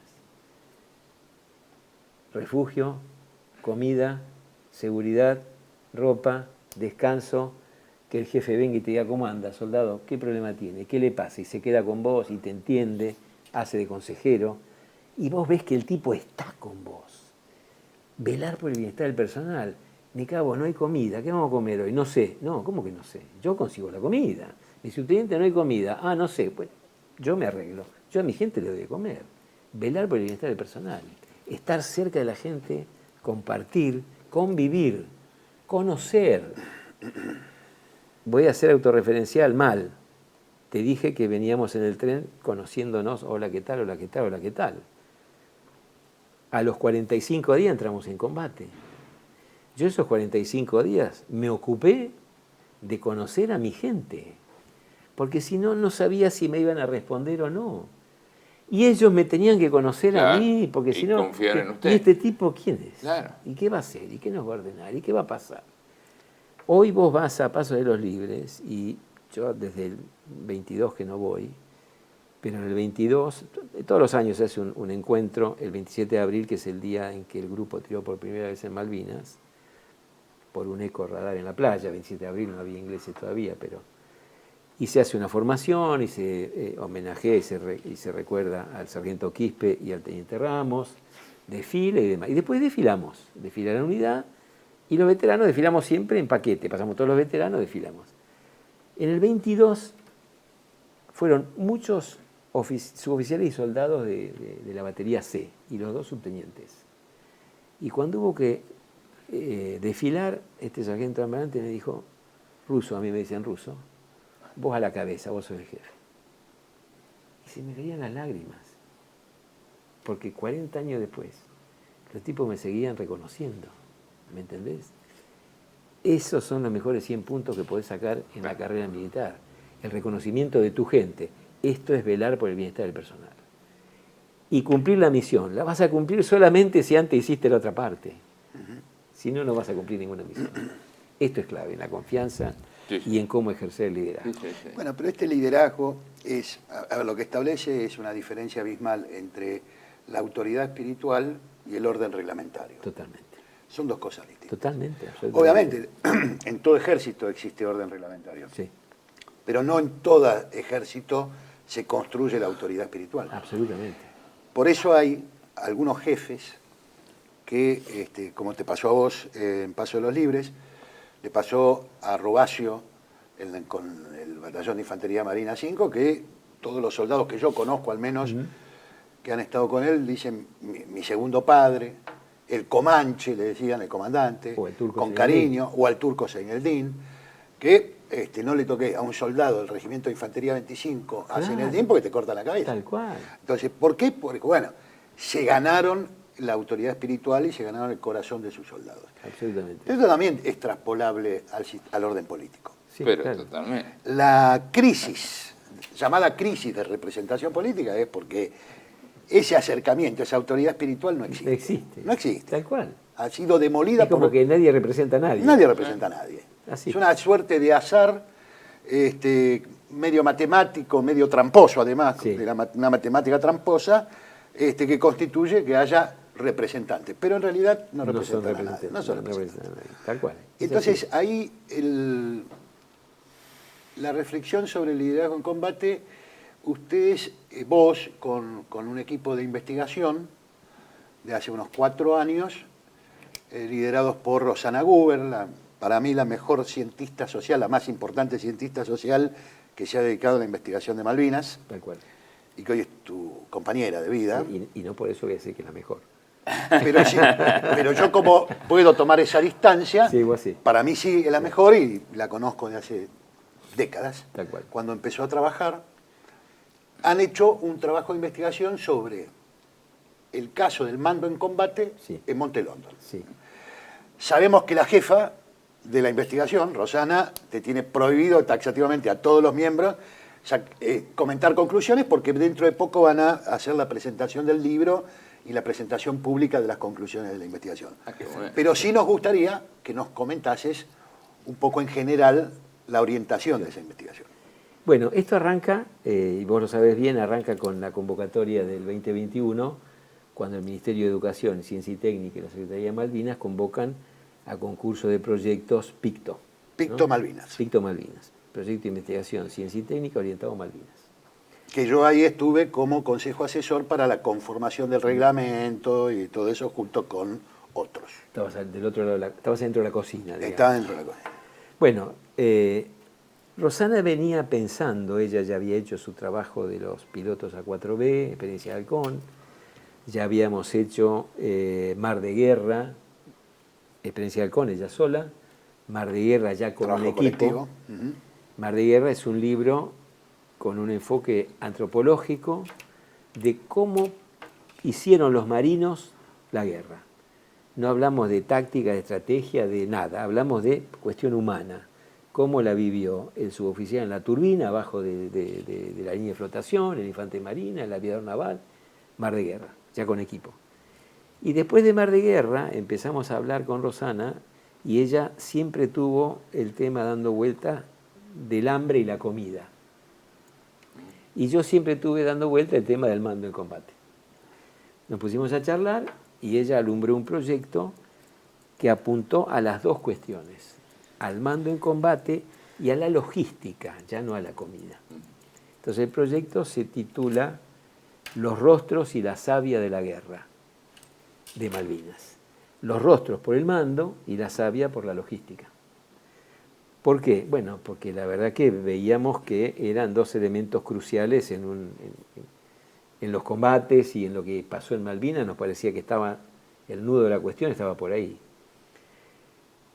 Refugio, comida, seguridad, ropa, descanso, que el jefe venga y te diga, ¿cómo anda, soldado? ¿Qué problema tiene? ¿Qué le pasa? Y se queda con vos y te entiende, hace de consejero, y vos ves que el tipo está con vos. Velar por el bienestar del personal. Mi cabo, no hay comida, ¿qué vamos a comer hoy? No sé. No, ¿cómo que no sé? Yo consigo la comida. Mi subteniente, no hay comida. Ah, no sé. Pues yo me arreglo. Yo a mi gente le doy de comer. Velar por el bienestar del personal. Estar cerca de la gente, compartir, convivir, conocer. Voy a ser autorreferencial mal. Te dije que veníamos en el tren conociéndonos, hola, ¿qué tal? Hola, ¿qué tal? Hola, ¿qué tal? A los 45 días entramos en combate. Yo esos 45 días me ocupé de conocer a mi gente, porque si no, no sabía si me iban a responder o no. Y ellos me tenían que conocer, claro, a mí, porque si no, confiar en usted. ¿Y este tipo quién es? Claro. ¿Y qué va a hacer? ¿Y qué nos va a ordenar? ¿Y qué va a pasar? Hoy vos vas a Paso de los Libres, y yo desde el 22 que no voy, pero en el 22, todos los años se hace un encuentro, el 27 de abril, que es el día en que el grupo tiró por primera vez en Malvinas, por un eco radar en la playa. 27 de abril no había ingleses todavía, pero... Y se hace una formación y se homenajea y se recuerda al sargento Quispe y al teniente Ramos, desfile y demás. Y después desfila la unidad, y los veteranos desfilamos siempre en paquete, pasamos todos los veteranos, desfilamos. En el 22 fueron muchos suboficiales y soldados de la batería C y los 2 subtenientes. Y cuando hubo que desfilar, este sargento almirante me dijo, ruso, a mí me decían ruso, vos a la cabeza, vos sos el jefe. Y se me caían las lágrimas, porque 40 años después, los tipos me seguían reconociendo, ¿me entendés? Esos son los mejores 100 puntos que podés sacar en la carrera militar, el reconocimiento de tu gente. Esto es velar por el bienestar del personal. Y cumplir la misión, la vas a cumplir solamente si antes hiciste la otra parte. Si no, no vas a cumplir ninguna misión. Esto es clave, en la confianza y en cómo ejercer el liderazgo. Bueno, pero este liderazgo es, lo que establece es una diferencia abismal entre la autoridad espiritual y el orden reglamentario. Totalmente. Son dos cosas distintas. Totalmente. Obviamente, en todo ejército existe orden reglamentario. Sí. Pero no en todo ejército se construye la autoridad espiritual. Absolutamente. Por eso hay algunos jefes que, como te pasó a vos en Paso de los Libres, le pasó a Robacio con el Batallón de Infantería Marina 5, que todos los soldados que yo conozco al menos, que han estado con él, dicen mi segundo padre, el Comanche, le decían, el comandante, con cariño, o al turco Zeineldin, que no le toqué a un soldado del Regimiento de Infantería 25 a Zeineldin porque te corta la cabeza. Tal cual. Entonces, ¿por qué? Porque, bueno, se ganaron la autoridad espiritual y se ganaron el corazón de sus soldados. Absolutamente. Esto también es traspolable al orden político. Sí, pero claro, totalmente. La crisis, llamada crisis de representación política, es porque ese acercamiento, esa autoridad espiritual no existe. No existe. No existe. Tal cual. Ha sido demolida Es como por... que nadie representa a nadie. Nadie representa a nadie. Así. Es una suerte de azar, medio matemático, medio tramposo además, Sí. de una matemática tramposa, que constituye que haya representantes. Pero en realidad no representan a nadie. No son representantes. representan a nadie. Tal cual. Es Entonces así. ahí la reflexión sobre el liderazgo en combate, ustedes, vos, con un equipo de investigación de hace unos 4 años, liderados por Rosana Guber, para mí la mejor cientista social, la más importante cientista social que se ha dedicado a la investigación de Malvinas, Tal cual. y que hoy es tu compañera de vida. Sí, y no por eso voy a decir que es la mejor. Pero, sí, pero yo como puedo tomar esa distancia, Sí, vos sí. para mí sí es la mejor y la conozco de hace décadas. Tal cual. Cuando empezó a trabajar, han hecho un trabajo de investigación sobre el caso del mando en combate Sí. en Monte London. Sí. Sabemos que la jefa de la investigación, Rosana, te tiene prohibido taxativamente a todos los miembros comentar conclusiones porque dentro de poco van a hacer la presentación del libro y la presentación pública de las conclusiones de la investigación. Qué bueno. Pero sí nos gustaría que nos comentases un poco en general la orientación de esa investigación. Bueno, esto arranca, y vos lo sabés bien, arranca con la convocatoria del 2021, cuando el Ministerio de Educación, Ciencia y Técnica y la Secretaría de Malvinas convocan a concurso de proyectos PICTO. Picto ¿no? Malvinas. PICTO Malvinas, Proyecto de Investigación, Ciencia y Técnica orientado a Malvinas. Que yo ahí estuve como consejo asesor para la conformación del reglamento y todo eso junto con otros. Estabas del otro lado, estabas dentro de la cocina. Digamos. Estaba dentro de la cosa. Bueno, Rosana venía pensando, ella ya había hecho su trabajo de los pilotos A4B, experiencia de Halcón, ya habíamos hecho Mar de Guerra, experiencia de Halcón, ella sola, Mar de Guerra ya con Trabajo un equipo. colectivo. Ujú. Mar de Guerra es un libro con un enfoque antropológico de cómo hicieron los marinos la guerra. No hablamos de táctica, de estrategia, de nada, hablamos de cuestión humana. Cómo la vivió el suboficial en la turbina, abajo de la línea de flotación, el infante de marina, el aviador naval, Mar de Guerra, ya con equipo. Y después de Mar de Guerra empezamos a hablar con Rosana y ella siempre tuvo el tema dando vuelta del hambre y la comida. Y yo siempre tuve dando vuelta el tema del mando en combate. Nos pusimos a charlar y ella alumbró un proyecto que apuntó a las dos cuestiones, al mando en combate y a la logística, ya no a la comida. Entonces el proyecto se titula Los rostros y la savia de la guerra de Malvinas. Los rostros por el mando y la savia por la logística. ¿Por qué? Bueno, porque la verdad que veíamos que eran dos elementos cruciales en los combates y en lo que pasó en Malvinas. Nos parecía que estaba el nudo de la cuestión, estaba por ahí.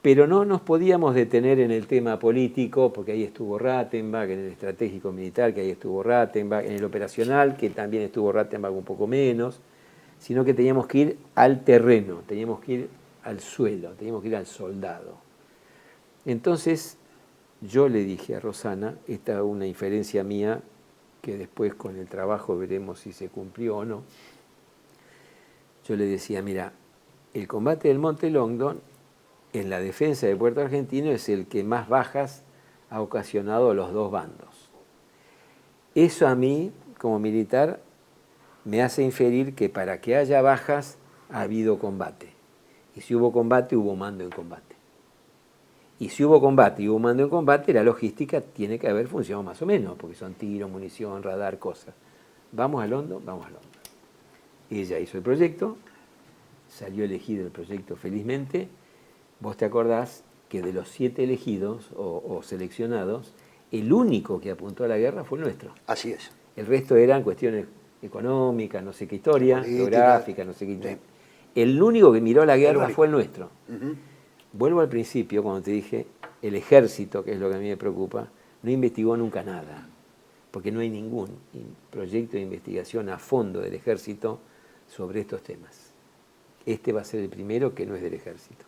Pero no nos podíamos detener en el tema político, porque ahí estuvo Rattenbach, en el estratégico militar, que ahí estuvo Rattenbach, en el operacional, que también estuvo Rattenbach un poco menos, sino que teníamos que ir al terreno, teníamos que ir al suelo, teníamos que ir al soldado. Entonces yo le dije a Rosana, esta es una inferencia mía, que después con el trabajo veremos si se cumplió o no, yo le decía, mira, el combate del Monte Longdon en la defensa de Puerto Argentino es el que más bajas ha ocasionado a los dos bandos. Eso a mí, como militar, me hace inferir que para que haya bajas ha habido combate. Y si hubo combate, hubo mando en combate. Y si hubo combate y hubo mando en combate, la logística tiene que haber funcionado más o menos, porque son tiros, munición, radar, cosas. ¿Vamos a London? Vamos a London. Ella hizo el proyecto, salió elegido el proyecto felizmente. Vos te acordás que de los 7 elegidos o seleccionados, el único que apuntó a la guerra fue el nuestro. Así es. El resto eran cuestiones económicas, no sé qué historia, Política, geográfica, no sé qué historia. sí. El único que miró la guerra único. fue el nuestro. Ujú. Vuelvo al principio, cuando te dije, el ejército, que es lo que a mí me preocupa, no investigó nunca nada, porque no hay ningún proyecto de investigación a fondo del ejército sobre estos temas. Este va a ser el primero que no es del ejército.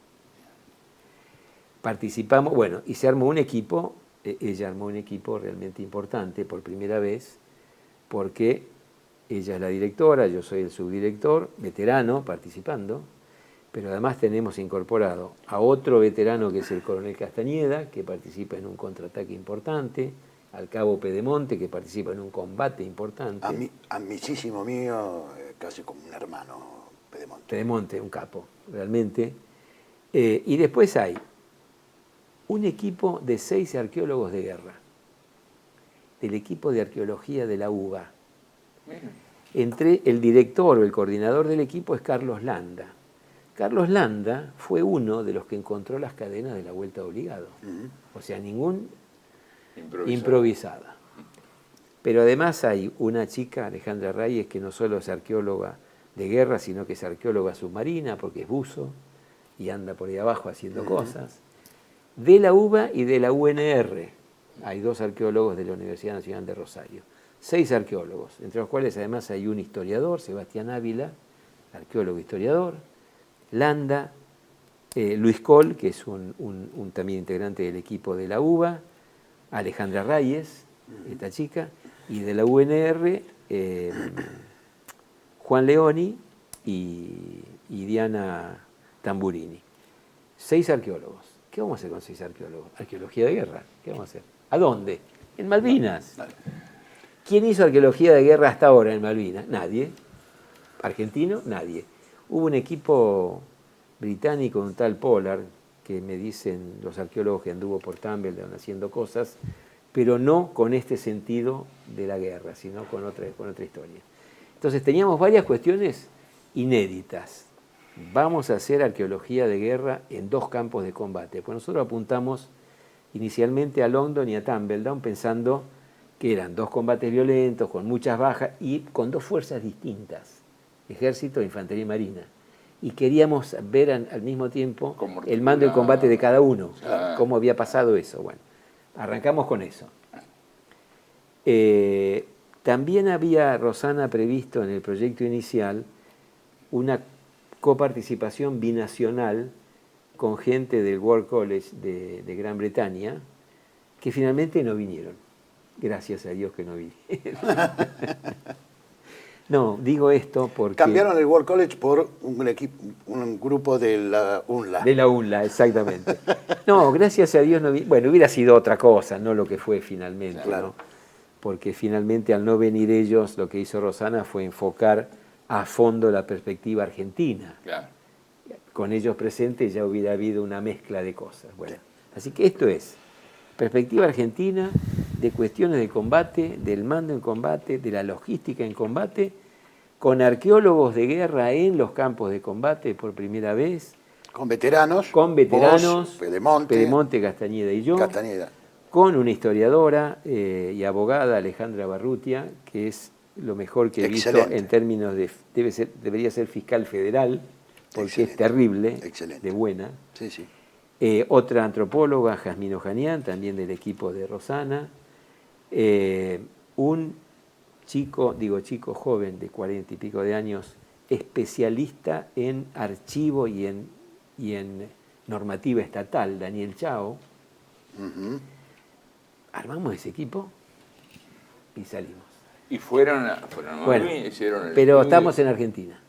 Participamos, bueno, y se armó un equipo, ella armó un equipo realmente importante por primera vez, porque Ella es la directora, yo soy el subdirector, veterano, participando, pero además tenemos incorporado a otro veterano que es el coronel Castañeda, que participa en un contraataque importante, al cabo Pedemonte, que participa en un combate importante. Amicísimo mío, casi como un hermano, Pedemonte. Pedemonte, un capo, realmente. Y después hay un equipo de 6 arqueólogos de guerra, del equipo de arqueología de la UBA. Entre el director o el coordinador del equipo es Carlos Landa. Carlos Landa fue uno de los que encontró las cadenas de la Vuelta Obligado. O sea, ningún improvisada. Pero además hay una chica, Alejandra Reyes, que no solo es arqueóloga de guerra, sino que es arqueóloga submarina, porque es buzo y anda por ahí abajo haciendo cosas. De la UBA y de la UNR. Hay 2 arqueólogos de la Universidad Nacional de Rosario. 6 arqueólogos, entre los cuales además hay un historiador, Sebastián Ávila, arqueólogo historiador, Landa, Luis Coll, que es un también integrante del equipo de la UBA, Alejandra Reyes, esta chica, y de la UNR, Juan Leoni y Diana Tamburini. 6 arqueólogos. ¿Qué vamos a hacer con 6 arqueólogos? Arqueología de guerra. ¿Qué vamos a hacer? ¿A dónde? En Malvinas. ¿Quién hizo arqueología de guerra hasta ahora en Malvinas? Nadie. ¿Argentino? Nadie. Hubo un equipo británico, un tal Pollard, que me dicen los arqueólogos que anduvo por Tumbledown haciendo cosas, pero no con este sentido de la guerra, sino con otra historia. Entonces teníamos varias cuestiones inéditas. Vamos a hacer arqueología de guerra en 2 campos de combate. Pues nosotros apuntamos inicialmente a Longdon y a Tumbledown pensando que eran 2 combates violentos, con muchas bajas y con 2 fuerzas distintas, ejército e infantería y marina. Y queríamos ver al mismo tiempo el mando y el combate de cada uno, cómo había pasado eso. Bueno, arrancamos con eso. También había, Rosana, previsto en el proyecto inicial una coparticipación binacional con gente del War College de Gran Bretaña, que finalmente no vinieron. Gracias a Dios que no vinieron. No, digo esto porque... Cambiaron el War College por un grupo de la UNLA. De la UNLA, exactamente. No, gracias a Dios no vinieron. Bueno, hubiera sido otra cosa, no lo que fue finalmente, claro. ¿no? Porque finalmente al no venir ellos, lo que hizo Rosana fue enfocar a fondo la perspectiva argentina. Claro. Con ellos presentes ya hubiera habido una mezcla de cosas. Bueno, así que esto es perspectiva argentina de cuestiones de combate, del mando en combate, de la logística en combate, con arqueólogos de guerra en los campos de combate por primera vez. Con veteranos. Vos, Pedemonte, Castañeda y yo. Castañeda. Con una historiadora y abogada, Alejandra Barrutia, que es lo mejor que he visto en términos de... debería ser fiscal federal, porque es terrible, de buena. Sí, sí. Otra antropóloga, Jasmine Ojanian, también del equipo de Rosana. Un chico joven de 40 y pico de años, especialista en archivo y en normativa estatal, Daniel Chao. Armamos ese equipo y salimos. Y fueron bueno, hicieron el pero estudio. estamos en Argentina.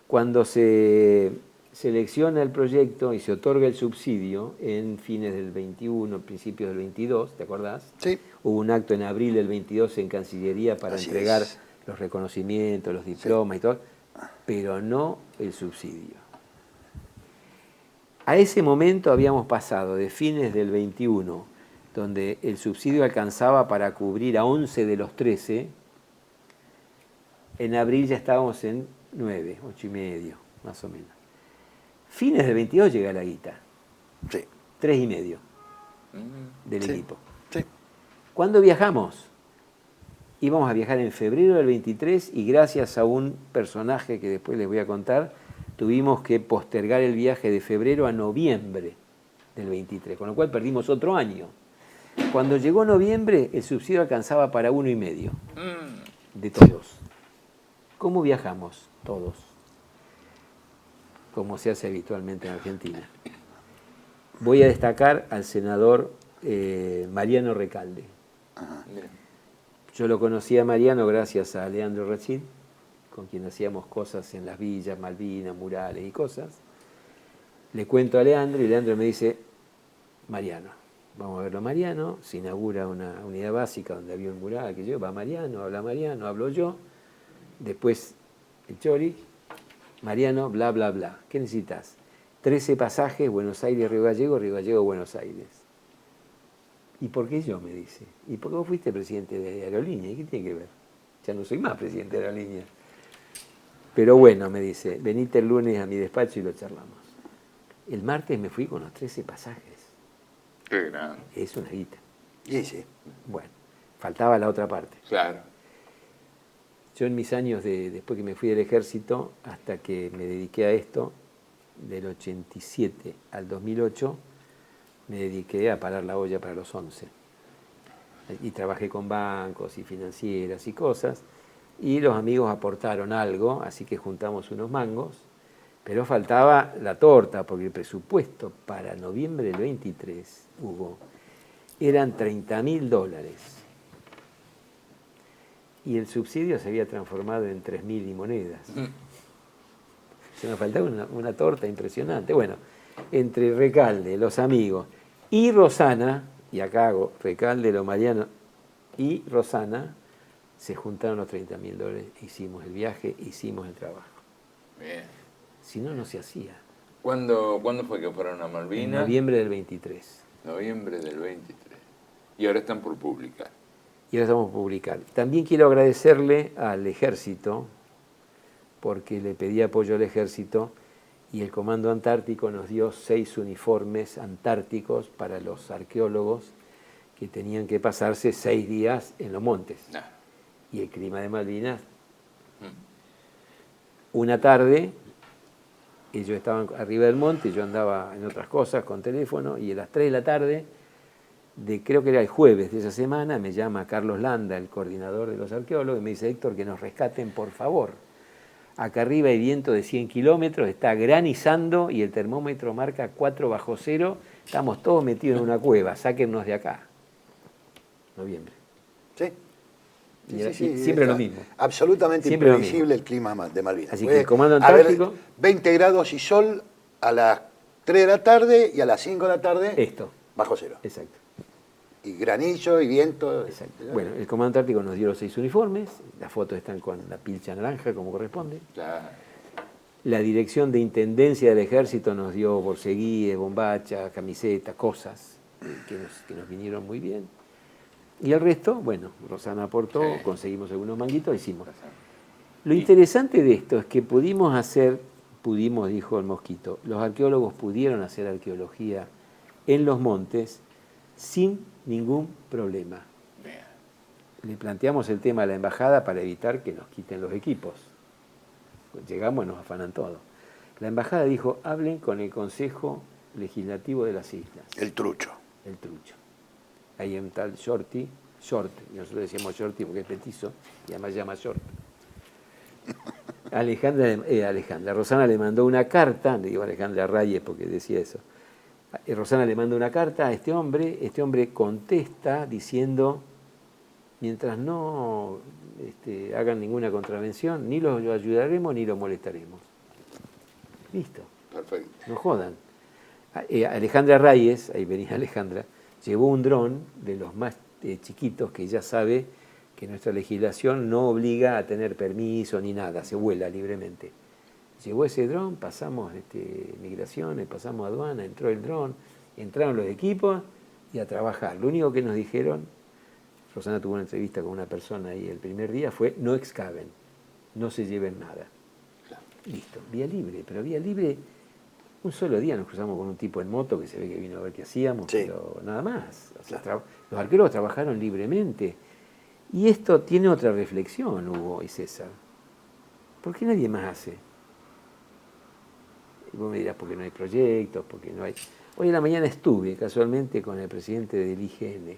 Cuando se selecciona el proyecto y se otorga el subsidio en fines del 21, principios del 22, ¿te acordás? Sí. Hubo un acto en abril del 22 en Cancillería para entregar los reconocimientos, los diplomas y todo, pero no el subsidio. A ese momento habíamos pasado de fines del 21, donde el subsidio alcanzaba para cubrir a 11 de los 13, en abril ya estábamos en 9, 8 y medio, más o menos. Fines del 22 llega la guita. Sí. 3 y medio del equipo. Sí. ¿Cuándo viajamos? Íbamos a viajar en febrero del 23 y gracias a un personaje que después les voy a contar, tuvimos que postergar el viaje de febrero a noviembre del 23, con lo cual perdimos otro año. Cuando llegó noviembre, el subsidio alcanzaba para 1 y medio de todos. ¿Cómo viajamos todos? Como se hace habitualmente en Argentina. Voy a destacar al senador Mariano Recalde. Yo lo conocí a Mariano gracias a Leandro Rachid, con quien hacíamos cosas en las villas, Malvinas, murales y cosas. Le cuento a Leandro y Leandro me dice, Mariano, vamos a verlo a Mariano, se inaugura una unidad básica donde había un mural que yo, va Mariano, hablo yo, después el Chori, Mariano, bla, bla, bla. ¿Qué necesitas? 13 pasajes, Buenos Aires, Río Gallego, Buenos Aires. ¿Y por qué yo? Me dice. ¿Y por qué vos fuiste presidente de Aerolínea? ¿Y qué tiene que ver? Ya no soy más presidente de Aerolínea. Pero bueno, me dice, venite el lunes a mi despacho y lo charlamos. El martes me fui con los 13 pasajes. Qué grande. Es una guita. Y sí. Bueno, faltaba la otra parte. Claro. Yo en mis años, después que me fui del ejército, hasta que me dediqué a esto, del 87 al 2008, me dediqué a parar la olla para los 11. Y trabajé con bancos y financieras y cosas, y los amigos aportaron algo, así que juntamos unos mangos, pero faltaba la torta, porque el presupuesto para noviembre del 23, Hugo, eran $30.000. Y el subsidio se había transformado en 3.000 y monedas. Se nos faltaba una torta impresionante. Bueno, entre Recalde, los amigos, y Rosana, y acá hago Recalde, lo Mariano y Rosana, se juntaron los $30.000, hicimos el viaje, hicimos el trabajo. Bien. Si no, no se hacía. ¿Cuándo fue que fueron a Malvinas? En noviembre del 23. Noviembre del 23. Y ahora están por publicar. Y ahora estamos a publicar. También quiero agradecerle al Ejército, porque le pedí apoyo al Ejército, y el Comando Antártico nos dio 6 uniformes antárticos para los arqueólogos que tenían que pasarse 6 días en los montes. No. Y el clima de Malvinas. Una tarde, ellos estaban arriba del monte, yo andaba en otras cosas con teléfono, y a las 3 de la tarde, creo que era el jueves de esa semana, me llama Carlos Landa, el coordinador de los arqueólogos, y me dice, Héctor, que nos rescaten, por favor. Acá arriba hay viento de 100 kilómetros, está granizando y el termómetro marca 4 bajo cero, estamos todos metidos en una cueva, sáquennos de acá. Noviembre. Sí. Siempre lo mismo. Absolutamente Siempre lo imprevisible el clima de Malvinas. Así que el Comando Antártico... 20 grados y sol a las 3 de la tarde y a las 5 de la tarde Esto. bajo cero. Exacto. Y granizo y viento. Exacto. Bueno, el Comando Antártico nos dio los 6 uniformes, las fotos están con la pilcha naranja como corresponde. Claro. La Dirección de Intendencia del Ejército nos dio borseguíes, bombachas, camisetas, cosas que nos vinieron muy bien. Y el resto, bueno, Rosana aportó, Sí. conseguimos algunos manguitos, hicimos. Lo interesante de esto es que pudimos, dijo el Mosquito, los arqueólogos pudieron hacer arqueología en los montes sin ningún problema. Bien. Le planteamos el tema a la embajada para evitar que nos quiten los equipos. Llegamos y nos afanan todo. La embajada dijo, hablen con el Consejo Legislativo de las Islas. El trucho. El trucho. Hay un tal Short, y nosotros decíamos Shorty porque es petizo, y además se llama Short. Rosana le mandó una carta, le digo a Alejandra Reyes porque decía eso. Rosana le manda una carta a este hombre contesta diciendo, mientras no hagan ninguna contravención, ni los ayudaremos ni los molestaremos. Listo. Perfecto. No jodan. Alejandra Reyes, ahí venía Alejandra, llevó un dron de los más chiquitos que ya sabe que nuestra legislación no obliga a tener permiso ni nada, se vuela libremente. Llevó ese dron, pasamos migraciones, pasamos aduana, entró el dron, entraron los equipos y a trabajar. Lo único que nos dijeron, Rosana tuvo una entrevista con una persona ahí el primer día, fue no excaven, no se lleven nada. Listo, vía libre, pero vía libre, un solo día nos cruzamos con un tipo en moto que se ve que vino a ver qué hacíamos, Sí. pero nada más. O sea, los arqueólogos trabajaron libremente. Y esto tiene otra reflexión, Hugo y César. ¿Por qué nadie más hace? Y vos me dirás, porque no hay proyectos, porque no hay... Hoy en la mañana estuve casualmente con el presidente del IGN,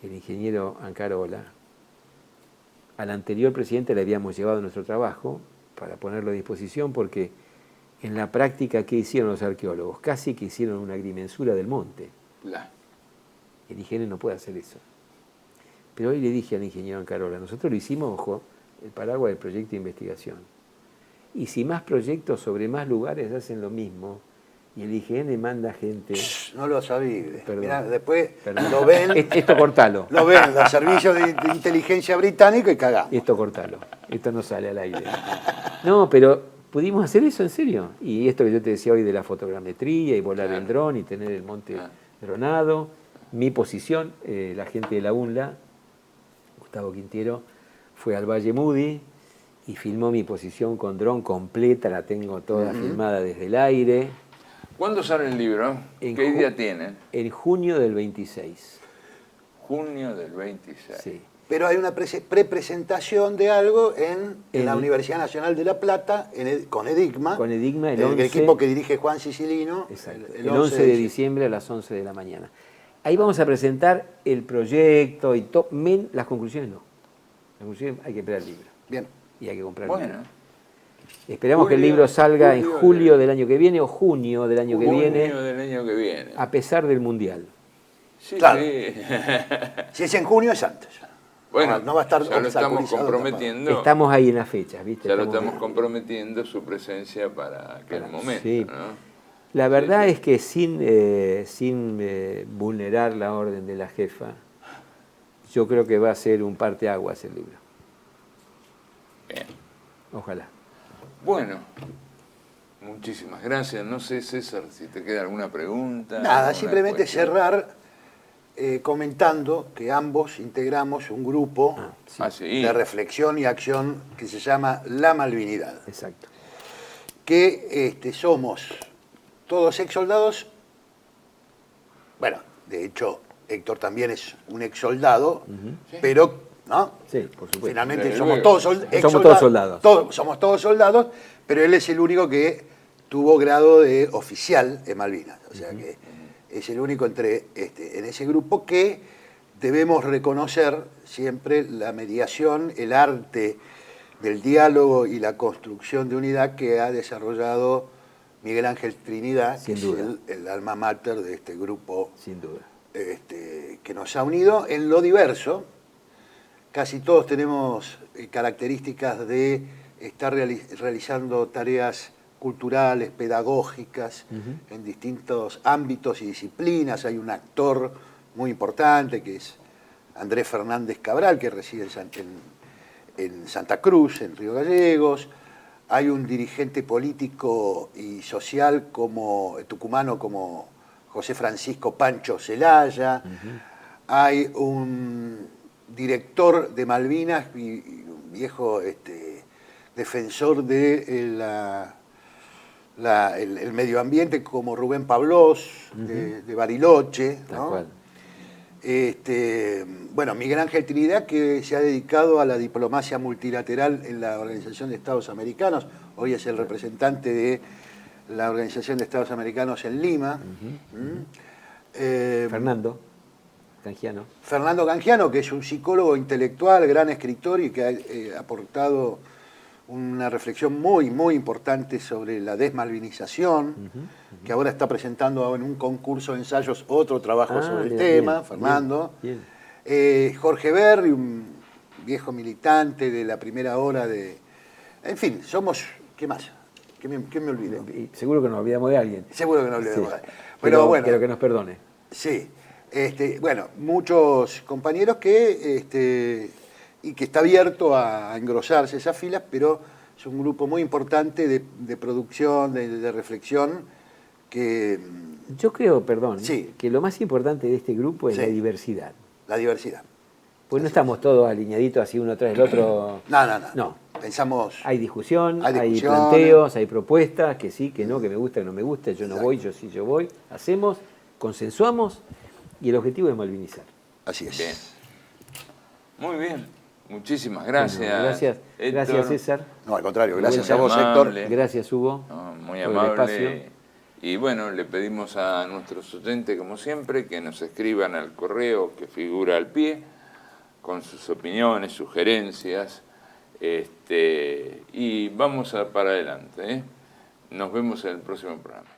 el ingeniero Ancarola. Al anterior presidente le habíamos llevado nuestro trabajo para ponerlo a disposición porque en la práctica, ¿qué hicieron los arqueólogos? Casi que hicieron una agrimensura del monte. El IGN no puede hacer eso. Pero hoy le dije al ingeniero Ancarola, nosotros lo hicimos bajo el paraguas del proyecto de investigación. Y si más proyectos sobre más lugares hacen lo mismo, y el IGN manda gente... No lo sabía. Perdón. Mirá, después Perdón. lo ven... Esto cortalo. Lo ven los servicios de inteligencia británica y cagamos. Esto cortalo. Esto no sale al aire. No, pero pudimos hacer eso en serio. Y esto que yo te decía hoy de la fotogrametría y volar el dron y tener el monte dronado. Mi posición, la gente de la UNLA, Gustavo Quintiero, fue al Valle Moody y filmó mi posición con dron completa, la tengo toda filmada desde el aire. ¿Cuándo sale el libro? ¿Qué día tienen? En junio del 26. Junio del 26. Sí. Pero hay una prepresentación de algo en la Universidad Nacional de La Plata, con Edigma. Con Edigma, el equipo que dirige Juan Sicilino. Exacto. El 11 de diciembre a las 11 de la mañana. Ahí vamos a presentar el proyecto y todo. Las conclusiones no. Las conclusiones hay que esperar el libro. Bien. Y hay que comprar Bueno. el libro. Esperamos que el libro salga en julio del año que viene o junio del año que viene. Junio del año que viene. A pesar del Mundial. Sí, Claro. sí. Si es en junio es antes. Bueno, no va a estar ya lo estamos obstaculizado comprometiendo. Estamos ahí en las fechas, ¿viste? Ya lo estamos comprometiendo su presencia para aquel momento. Sí. ¿no? La verdad es que sin vulnerar la orden de la jefa, yo creo que va a ser un parteaguas el libro. Bien. Ojalá. Bueno, muchísimas gracias. No sé, César, si te queda alguna pregunta. Nada, alguna simplemente cuestión. cerrar comentando que ambos integramos un grupo de reflexión y acción que se llama La Malvinidad. Exacto. Que somos todos ex soldados. Bueno, de hecho, Héctor también es un ex soldado, pero, ¿no? Sí, por supuesto. Finalmente Desde somos luego. todos Somos todos soldados. Somos todos soldados, pero él es el único que tuvo grado de oficial en Malvinas. O sea que es el único en ese grupo que debemos reconocer siempre la mediación, el arte del diálogo y la construcción de unidad que ha desarrollado Miguel Ángel Trinidad, Sin que duda. es el alma mater de este grupo. Sin duda. Que nos ha unido en lo diverso. Casi todos tenemos características de estar realizando tareas culturales, pedagógicas, en distintos ámbitos y disciplinas. Hay un actor muy importante que es Andrés Fernández Cabral, que reside en Santa Cruz, en Río Gallegos. Hay un dirigente político y social tucumano como José Francisco Pancho Zelaya. Hay un director de Malvinas y un viejo defensor de el medio ambiente como Rubén Pablós, de Bariloche, ¿no? Tal cual. Bueno, Miguel Ángel Trinidad, que se ha dedicado a la diplomacia multilateral en la Organización de Estados Americanos. Hoy es el representante de la Organización de Estados Americanos en Lima. Fernando Cangiano, que es un psicólogo intelectual, gran escritor y que ha aportado una reflexión muy, muy importante sobre la desmalvinización, que ahora está presentando en un concurso de ensayos otro trabajo sobre el tema, Fernando. Bien. Jorge Berry, un viejo militante de la primera hora de... En fin, somos... ¿Qué más? ¿Qué me olvidé? Y seguro que nos olvidamos de alguien. Seguro que no olvidemos. Sí. Pero bueno... Pero que nos perdone. Sí. Bueno, muchos compañeros que está abierto a engrosarse esas filas, pero es un grupo muy importante de producción, de reflexión, que... Yo creo, perdón, Sí. que lo más importante de este grupo es Sí. la diversidad. La diversidad. Pues no estamos todos alineaditos así uno tras el otro. No. Pensamos... Hay discusión, Hay hay discusiones. planteos, hay propuestas, que sí, que no, que me gusta, que no me gusta, yo no Exacto. voy, yo sí, yo voy. Hacemos, consensuamos y el objetivo es malvinizar. Así es. Bien. Muy bien. Muchísimas gracias. Bueno, gracias, Héctor. gracias César. No, al contrario, gracias a Muy vos, Héctor. amable. Gracias Hugo. No, muy por el amable. espacio. Y bueno, le pedimos a nuestros oyentes, como siempre, que nos escriban al correo que figura al pie, con sus opiniones, sugerencias, y vamos para adelante. Nos vemos en el próximo programa.